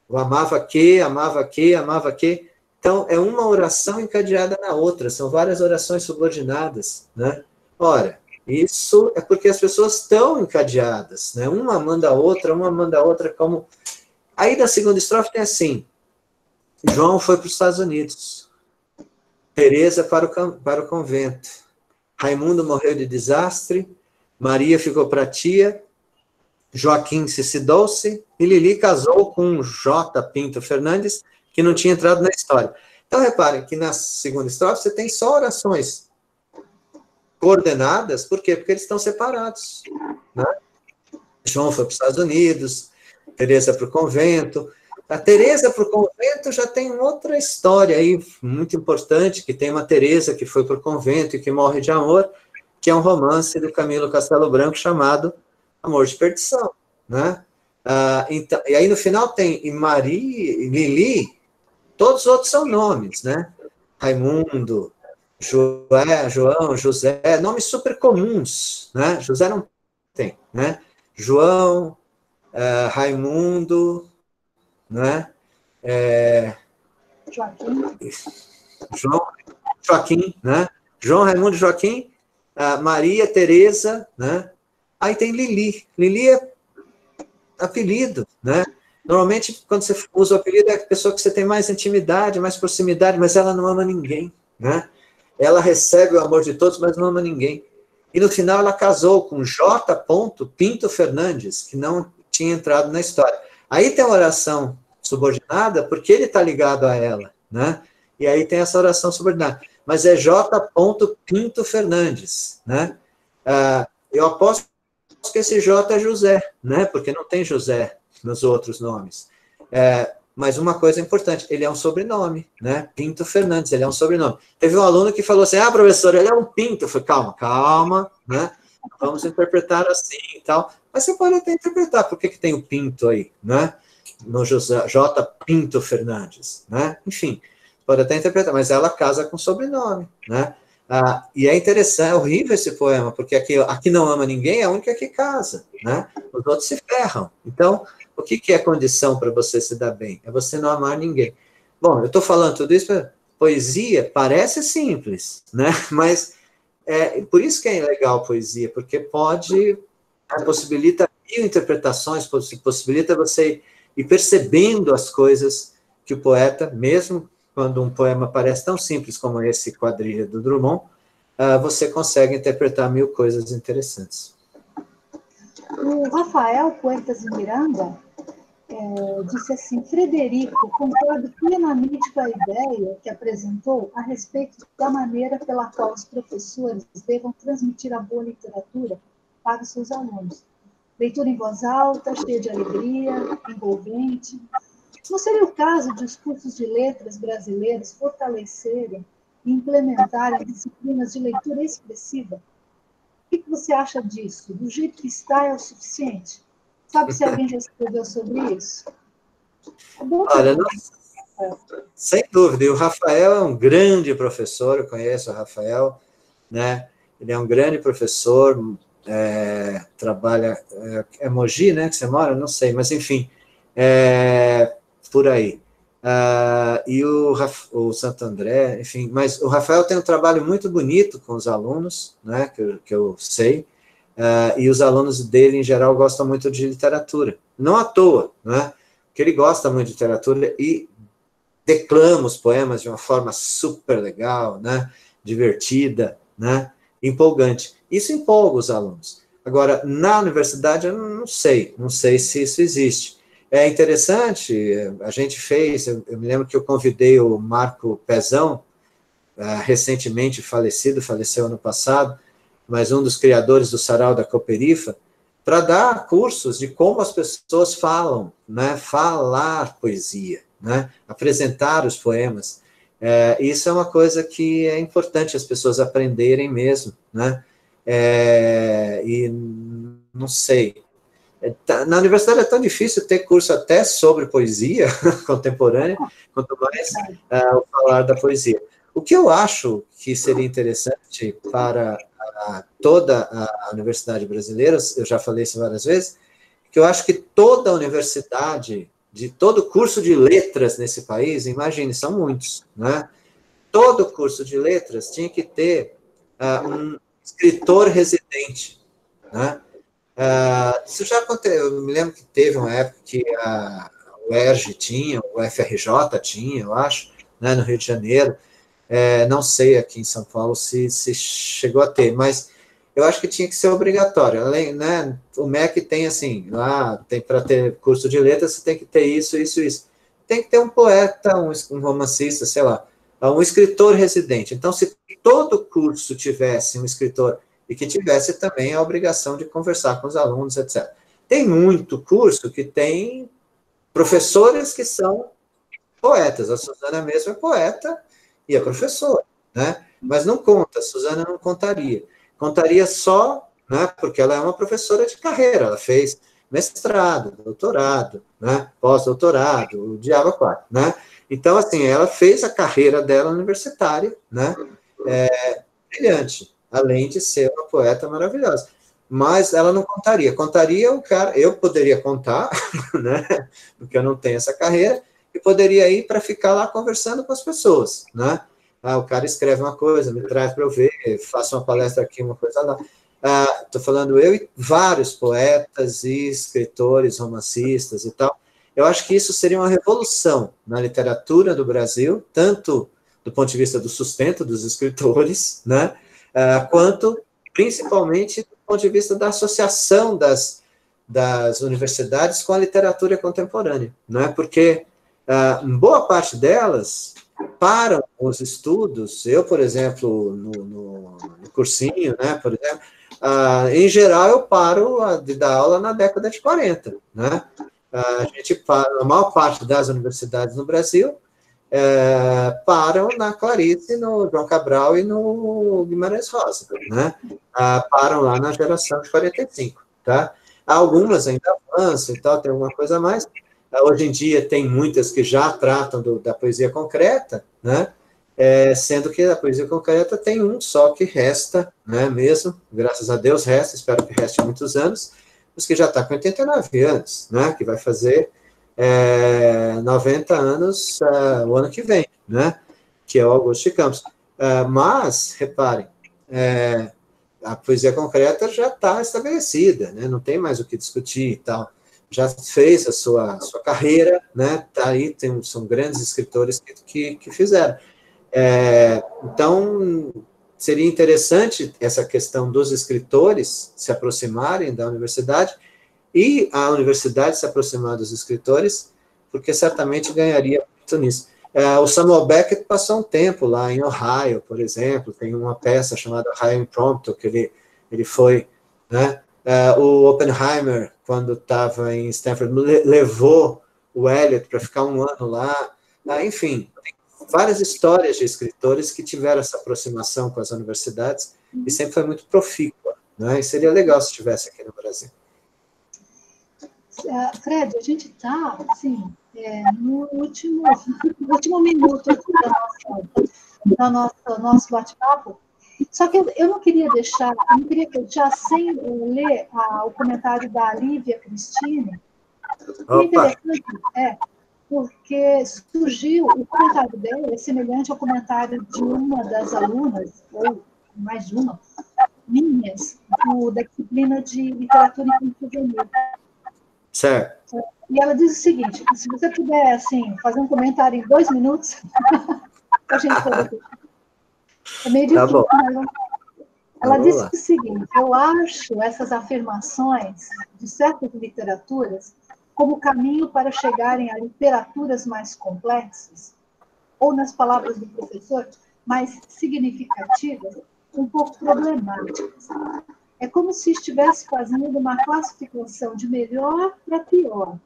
O amava que, amava que, amava que. Então, é uma oração encadeada na outra, são várias orações subordinadas, né? Ora, isso é porque as pessoas estão encadeadas, né? Uma manda a outra, como... Aí, da segunda estrofe tem assim, João foi para os Estados Unidos, Teresa para o convento, Raimundo morreu de desastre, Maria ficou para tia, Joaquim suicidou-se e Lili casou com J. Pinto Fernandes, que não tinha entrado na história. Então, reparem que na segunda estrofe você tem só orações coordenadas, por quê? Porque eles estão separados, né? João foi para os Estados Unidos, Teresa para o convento. A Teresa para o convento já tem outra história aí, muito importante, que tem uma Teresa que foi para o convento e que morre de amor, que é um romance do Camilo Castelo Branco chamado Amor de Perdição, né? Então, e aí no final tem Maria, Lili, todos os outros são nomes, né? Raimundo, João, José, nomes super comuns, né? José não tem, né? João, Raimundo, né? Joaquim, né? João, Raimundo, Joaquim, Maria, Teresa, né? Aí tem Lili. Lili é apelido, né? Normalmente, quando você usa o apelido, é a pessoa que você tem mais intimidade, mais proximidade, mas ela não ama ninguém, né? Ela recebe o amor de todos, mas não ama ninguém. E no final ela casou com J. Pinto Fernandes, que não tinha entrado na história. Aí tem a oração subordinada, porque ele está ligado a ela, né? E aí tem essa oração subordinada. Mas é J. Pinto Fernandes, né? Eu aposto que esse J é José, né? Porque não tem José nos outros nomes. Mas uma coisa importante, ele é um sobrenome, né? Pinto Fernandes, ele é um sobrenome. Teve um aluno que falou assim, professor, ele é um Pinto. Eu falei, calma, né? Vamos interpretar assim e tal. Mas você pode até interpretar por que tem o Pinto aí, né? No J. Pinto Fernandes, né? Enfim, pode até interpretar, mas ela casa com sobrenome, né? E é interessante, é horrível esse poema, porque aqui não ama ninguém é a única que casa, né? Os outros se ferram. Então, o que é condição para você se dar bem? É você não amar ninguém. Bom, eu estou falando tudo isso, poesia parece simples, né? Mas por isso que é legal poesia, porque possibilita mil interpretações, possibilita você ir percebendo as coisas que o poeta, mesmo quando um poema parece tão simples como esse Quadrilha do Drummond, você consegue interpretar mil coisas interessantes. O Rafael Puertas de Miranda disse assim: Frederico, concordo plenamente com a ideia que apresentou a respeito da maneira pela qual os professores devam transmitir a boa literatura para os seus alunos. Leitura em voz alta, cheia de alegria, envolvente. Não seria o caso de os cursos de letras brasileiros fortalecerem e implementarem disciplinas de leitura expressiva? O que você acha disso? Do jeito que está é o suficiente? Sabe se alguém já escreveu sobre isso? Olha, sem dúvida. E o Rafael é um grande professor, eu conheço o Rafael, né? Ele é um grande professor, trabalha... É Mogi, né, que você mora? Não sei, mas enfim, por aí. E o Santo André, enfim, mas o Rafael tem um trabalho muito bonito com os alunos, né, que eu sei, e os alunos dele, em geral, gostam muito de literatura. Não à toa, né, porque ele gosta muito de literatura e declama os poemas de uma forma super legal, né, divertida, né, empolgante. Isso empolga os alunos. Agora, na universidade, eu não sei se isso existe. É interessante, a gente fez, eu me lembro que eu convidei o Marco Pezão, recentemente faleceu ano passado, mas um dos criadores do Sarau da Cooperifa, para dar cursos de como as pessoas falam, né, falar poesia, né, apresentar os poemas. Isso é uma coisa que é importante as pessoas aprenderem mesmo, né, e não sei, na universidade é tão difícil ter curso até sobre poesia contemporânea, quanto mais o falar da poesia. O que eu acho que seria interessante para toda a universidade brasileira, eu já falei isso várias vezes, que eu acho que toda universidade, de todo curso de letras nesse país, imagine, são muitos, né? Todo curso de letras tinha que ter um escritor residente, né? Isso já aconteceu, eu me lembro que teve uma época que o ERJ tinha, o FRJ tinha, eu acho, né, no Rio de Janeiro, não sei aqui em São Paulo se chegou a ter, mas eu acho que tinha que ser obrigatório, além, né, o MEC tem assim, lá tem para ter curso de letras, você tem que ter isso, tem que ter um poeta, um romancista, sei lá, um escritor residente. Então, se todo curso tivesse um escritor e que tivesse também a obrigação de conversar com os alunos, etc. Tem muito curso que tem professores que são poetas. A Suzana mesmo é poeta e é professora, né? Mas não conta, a Suzana não contaria. Contaria só, né, porque ela é uma professora de carreira, ela fez mestrado, doutorado, né, pós-doutorado, o diabo 4, né? Então, assim, ela fez a carreira dela universitária, né, brilhante, além de ser uma poeta maravilhosa. Mas ela não contaria. Contaria o cara, eu poderia contar, né, porque eu não tenho essa carreira, e poderia ir para ficar lá conversando com as pessoas, né? O cara escreve uma coisa, me traz para eu ver, faço uma palestra aqui, uma coisa lá. Estou falando eu e vários poetas e escritores, romancistas e tal. Eu acho que isso seria uma revolução na literatura do Brasil, tanto do ponto de vista do sustento dos escritores, né, quanto, principalmente, do ponto de vista da associação das universidades com a literatura contemporânea, né, porque boa parte delas param os estudos, eu, por exemplo, no cursinho, né, por exemplo, em geral, eu paro de dar aula na década de 40, né, a maior parte das universidades no Brasil param na Clarice, no João Cabral e no Guimarães Rosa, né? Param lá na geração de 45, tá? Algumas ainda avançam e tal, tem alguma coisa a mais. Hoje em dia tem muitas que já tratam da poesia concreta, né? Sendo que a poesia concreta tem um só que resta, né, mesmo, graças a Deus resta, espero que reste muitos anos, mas que já está com 89 anos, né, que vai fazer 90 anos o ano que vem, né, que é o Augusto de Campos. Mas, reparem, a poesia concreta já está estabelecida, né, não tem mais o que discutir e tal, já fez a sua carreira, né, tá aí, são grandes escritores que fizeram. Então, seria interessante essa questão dos escritores se aproximarem da universidade e a universidade se aproximar dos escritores, porque certamente ganharia muito nisso. O Samuel Beckett passou um tempo lá em Ohio, por exemplo, tem uma peça chamada Ohio Impromptu, que ele foi, né? O Oppenheimer, quando estava em Stanford, levou o Eliot para ficar um ano lá, enfim, tem várias histórias de escritores que tiveram essa aproximação com as universidades e sempre foi muito profícua, né? E seria legal se estivesse aqui no Brasil. Fred, a gente está, assim, no último minuto do nosso bate-papo, só que eu não queria deixar sem ler o comentário da Lívia Cristine. O interessante porque surgiu, o comentário dela é semelhante ao comentário de uma das alunas, ou mais de uma, minhas, da disciplina de literatura infantil juvenil. Certo. E ela diz o seguinte, se você puder, assim, fazer um comentário em 2 minutos, a gente pode... É meio difícil, mas... Ela disse o seguinte, eu acho essas afirmações de certas literaturas como caminho para chegarem a literaturas mais complexas, ou, nas palavras do professor, mais significativas, um pouco problemáticas. É como se estivesse fazendo uma classificação de melhor para pior,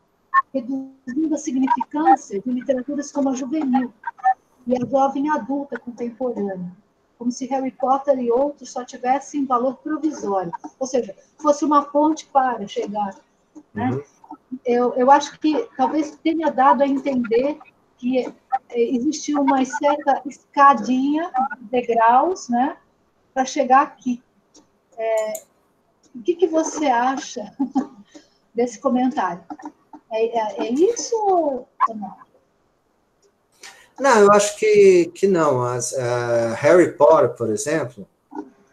reduzindo a significância de literaturas como a juvenil e a jovem adulta contemporânea, como se Harry Potter e outros só tivessem valor provisório, ou seja, fosse uma ponte para chegar, né? Uhum. Eu acho que talvez tenha dado a entender que existia uma certa escadinha, degraus, né, para chegar aqui. O que você acha desse comentário? É isso ou não? Não, eu acho que não. Harry Potter, por exemplo,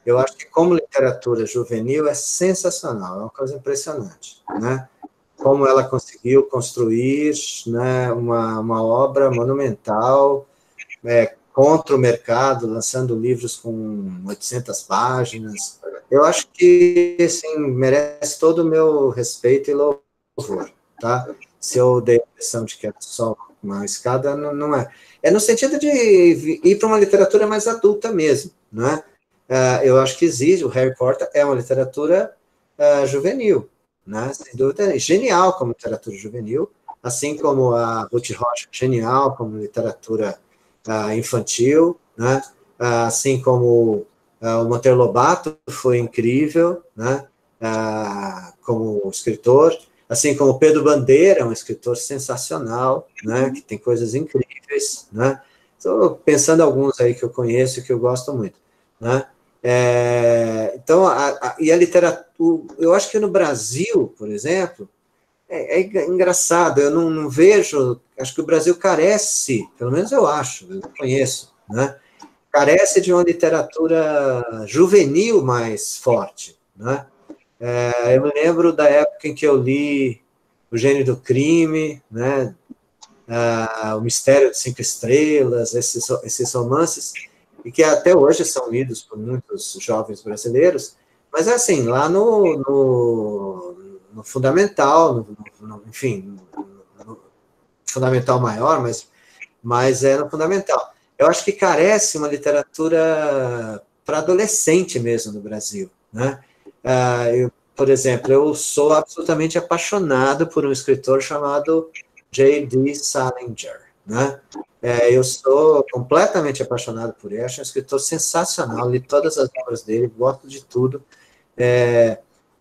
eu acho que como literatura juvenil é sensacional, é uma coisa impressionante, né? Como ela conseguiu construir, né, uma obra monumental, contra o mercado, lançando livros com 800 páginas. Eu acho que, assim, merece todo o meu respeito e louvor, tá? Se eu dei a impressão de que é só uma escada, não é. É no sentido de ir para uma literatura mais adulta mesmo, né? Eu acho que existe, o Harry Potter é uma literatura juvenil, né? Sem dúvida, genial como literatura juvenil, assim como a Ruth Rocha, genial como literatura infantil, né? Assim como o Monteiro Lobato foi incrível, né? Como escritor, assim como Pedro Bandeira, um escritor sensacional, né? Que tem coisas incríveis, né? Estou pensando em alguns aí que eu conheço e que eu gosto muito, né? Então, e a literatura, eu acho que no Brasil, por exemplo, é engraçado, eu não vejo, acho que o Brasil carece, pelo menos eu acho, eu conheço, né? Carece de uma literatura juvenil mais forte, né? Eu me lembro da época em que eu li O Gênio do Crime, né? O Mistério de Cinco Estrelas, esses romances, e que até hoje são lidos por muitos jovens brasileiros, mas assim, lá no fundamental, enfim, no fundamental maior, mas é no fundamental. Eu acho que carece uma literatura para adolescente mesmo no Brasil, né? Por exemplo, eu sou absolutamente apaixonado por um escritor chamado J.D. Salinger, né? Eu sou completamente apaixonado por ele, acho um escritor sensacional, li todas as obras dele, gosto de tudo.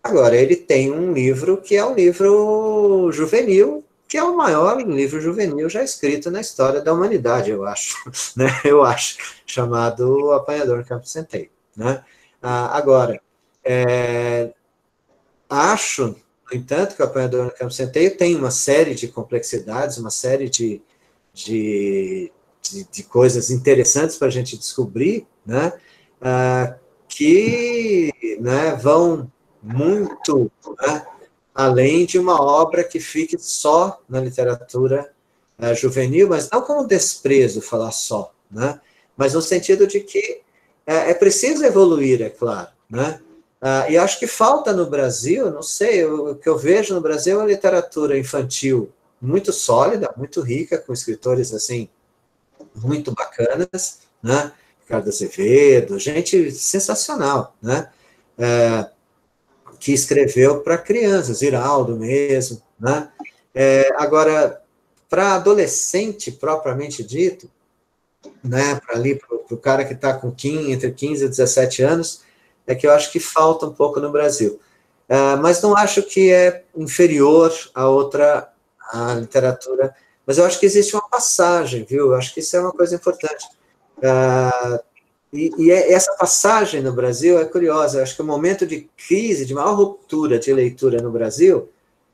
Agora, ele tem um livro que é um livro juvenil, que é o maior livro juvenil já escrito na história da humanidade, eu acho, né? Eu acho, chamado O Apanhador no Campo de Centeio, né? Agora, acho, no entanto, que O Apanhador no Campo de Centeio tem uma série de complexidades, uma série de coisas interessantes para a gente descobrir, né? Que, né, vão muito, né, além de uma obra que fique só na literatura juvenil, mas não com desprezo falar só, né, mas no sentido de que é preciso evoluir, é claro, né, e acho que falta no Brasil, não sei, o que eu vejo no Brasil é uma literatura infantil muito sólida, muito rica, com escritores, assim, muito bacanas, né, Ricardo Azevedo, gente sensacional, né, que escreveu para crianças, Ziraldo mesmo, né? Agora, para adolescente propriamente dito, né, para ali, para o cara que está com entre 15 e 17 anos, é que eu acho que falta um pouco no Brasil. Mas não acho que é inferior à literatura, mas eu acho que existe uma passagem, viu? Eu acho que isso é uma coisa importante. E essa passagem no Brasil é curiosa. Eu acho que o momento de crise, de maior ruptura de leitura no Brasil,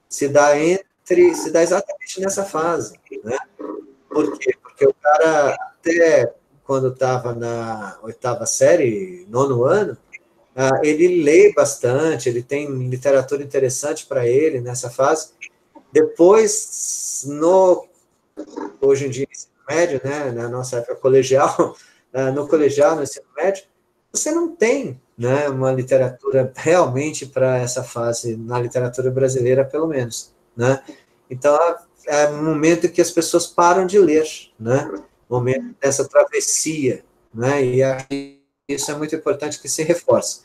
se dá exatamente nessa fase, né? Por quê? Porque o cara, até quando estava na 8ª série, 9º ano, ele lê bastante, ele tem literatura interessante para ele nessa fase. Depois, hoje em dia, ensino médio, né, na nossa época colegial, no colegial, no ensino médio, você não tem, né, uma literatura realmente para essa fase, na literatura brasileira, pelo menos, né? Então, é um momento que as pessoas param de ler, né? Momento dessa travessia, né? E acho que isso é muito importante que se reforce,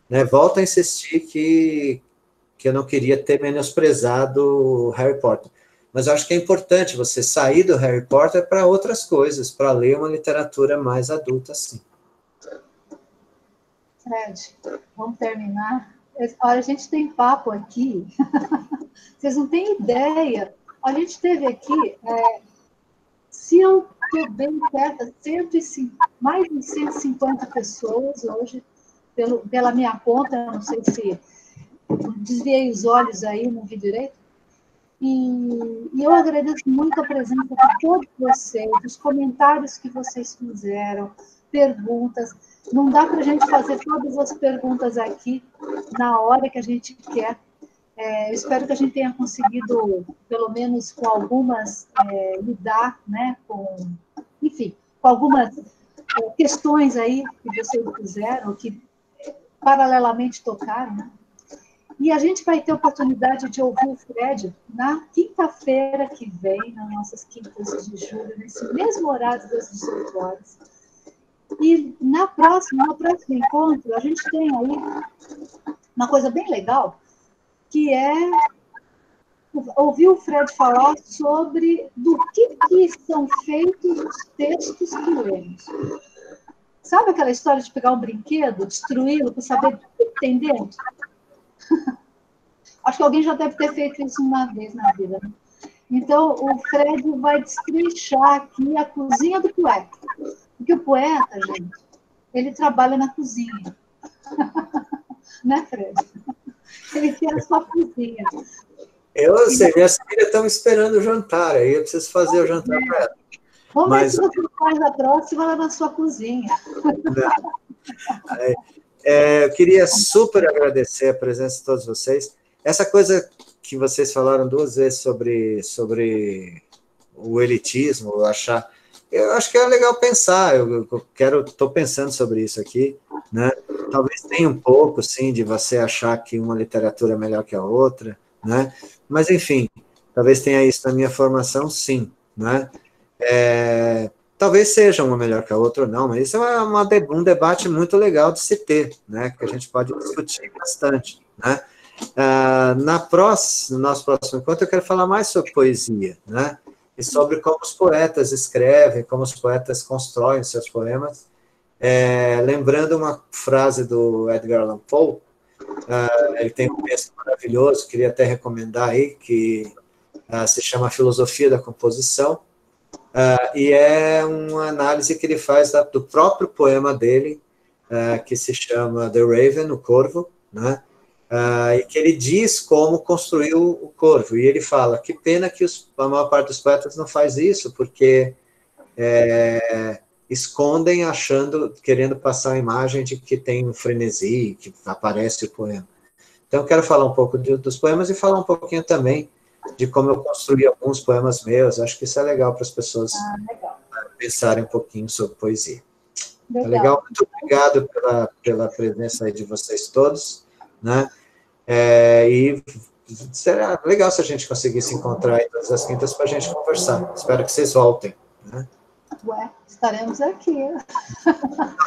né? Volto a insistir que eu não queria ter menosprezado Harry Potter, mas eu acho que é importante você sair do Harry Potter para outras coisas, para ler uma literatura mais adulta, sim. Fred, vamos terminar. Olha, a gente tem papo aqui, vocês não têm ideia. A gente teve aqui, se eu estou bem certa, mais de 150 pessoas hoje, pela minha conta, não sei se desviei os olhos aí, não vi direito. E eu agradeço muito a presença de todos vocês, os comentários que vocês fizeram, perguntas. Não dá para a gente fazer todas as perguntas aqui na hora que a gente quer. Eu espero que a gente tenha conseguido, pelo menos com algumas, lidar, né, enfim, com algumas questões aí que vocês fizeram, que paralelamente tocaram, né? E a gente vai ter oportunidade de ouvir o Fred na quinta-feira que vem, nas nossas quintas de julho, nesse mesmo horário das 18 horas. E no próximo encontro, a gente tem aí uma coisa bem legal, que é ouvir o Fred falar sobre do que são feitos os textos que lemos. Sabe aquela história de pegar um brinquedo, destruí-lo, para saber o que tem dentro? Acho que alguém já deve ter feito isso uma vez na vida, né? Então, o Fred vai destrinchar aqui a cozinha do poeta. Porque o poeta, gente, ele trabalha na cozinha. Né, Fred? Ele tem a sua cozinha. Eu sei, minhas filhas estão esperando o jantar, aí eu preciso fazer o jantar para elas. Vamos ver se você faz a próxima lá na sua cozinha. Eu queria super agradecer a presença de todos vocês. Essa coisa que vocês falaram 2 vezes sobre o elitismo, eu acho que é legal pensar, estou pensando sobre isso aqui, né? Talvez tenha um pouco, sim, de você achar que uma literatura é melhor que a outra, né? Mas, enfim, talvez tenha isso na minha formação, sim, né? Talvez seja uma melhor que a outra ou não, mas isso é um debate muito legal de se ter, né? Que a gente pode discutir bastante, né? No nosso próximo encontro, eu quero falar mais sobre poesia, né? E sobre como os poetas escrevem, como os poetas constroem seus poemas. Lembrando uma frase do Edgar Allan Poe, Ele tem um texto maravilhoso, queria até recomendar aí, que se chama Filosofia da Composição, e é uma análise que ele faz do próprio poema dele, que se chama The Raven, o Corvo, né? E que ele diz como construiu o corvo, e ele fala, que pena que a maior parte dos poetas não faz isso, porque escondem querendo passar a imagem de que tem um frenesi, que aparece o poema. Então, eu quero falar um pouco dos poemas e falar um pouquinho também de como eu construí alguns poemas meus. Acho que isso é legal para as pessoas pensarem um pouquinho sobre poesia. Legal. Tá legal? Muito obrigado pela presença aí de vocês todos, né? E será legal se a gente conseguir se encontrar aí todas as quintas para a gente conversar. Espero que vocês voltem, né? Ué, estaremos aqui. Não,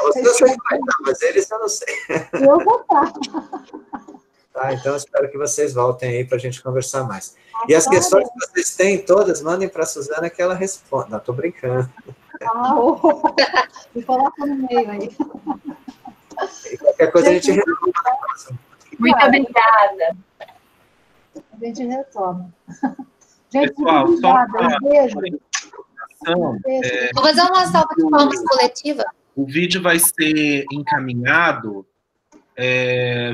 você não sei, mas eles eu não sei. Eu vou estar. Tá, então, espero que vocês voltem aí para a gente conversar mais. E as questões que vocês têm, todas, mandem para a Suzana que ela responde. Não, estou brincando. Me coloca no meio aí. E qualquer coisa a gente retoma na próxima. Muito obrigada. A gente retoma. Gente, pessoal, muito obrigada. Um beijo. Vou fazer uma salva de palmas coletiva. O vídeo vai ser encaminhado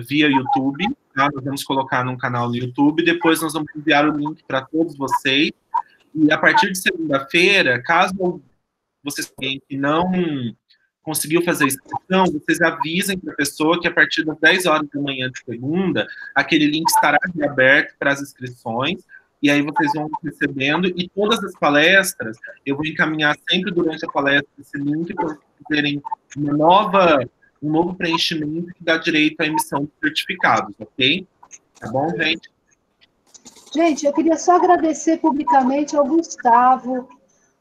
via YouTube, tá? Nós vamos colocar num canal no YouTube, depois nós vamos enviar o link para todos vocês, e a partir de segunda-feira, caso vocês tenham que não conseguiu fazer a inscrição, vocês avisem para a pessoa que a partir das 10 horas da manhã de segunda, aquele link estará aberto para as inscrições, e aí vocês vão recebendo, e todas as palestras, eu vou encaminhar sempre durante a palestra esse link para vocês terem um novo preenchimento que dá direito à emissão de certificados, ok? Tá bom, gente? Gente, eu queria só agradecer publicamente ao Gustavo.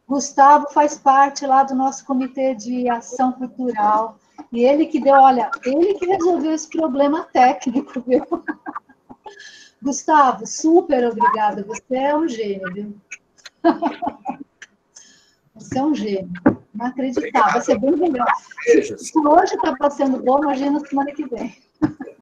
Gustavo faz parte lá do nosso Comitê de Ação Cultural. E ele que ele que resolveu esse problema técnico, viu? Gustavo, super obrigada. Você é um gênio, viu? Você é um gênio. Inacreditável. Vai ser bem legal. Se hoje está sendo bom, imagina semana que vem.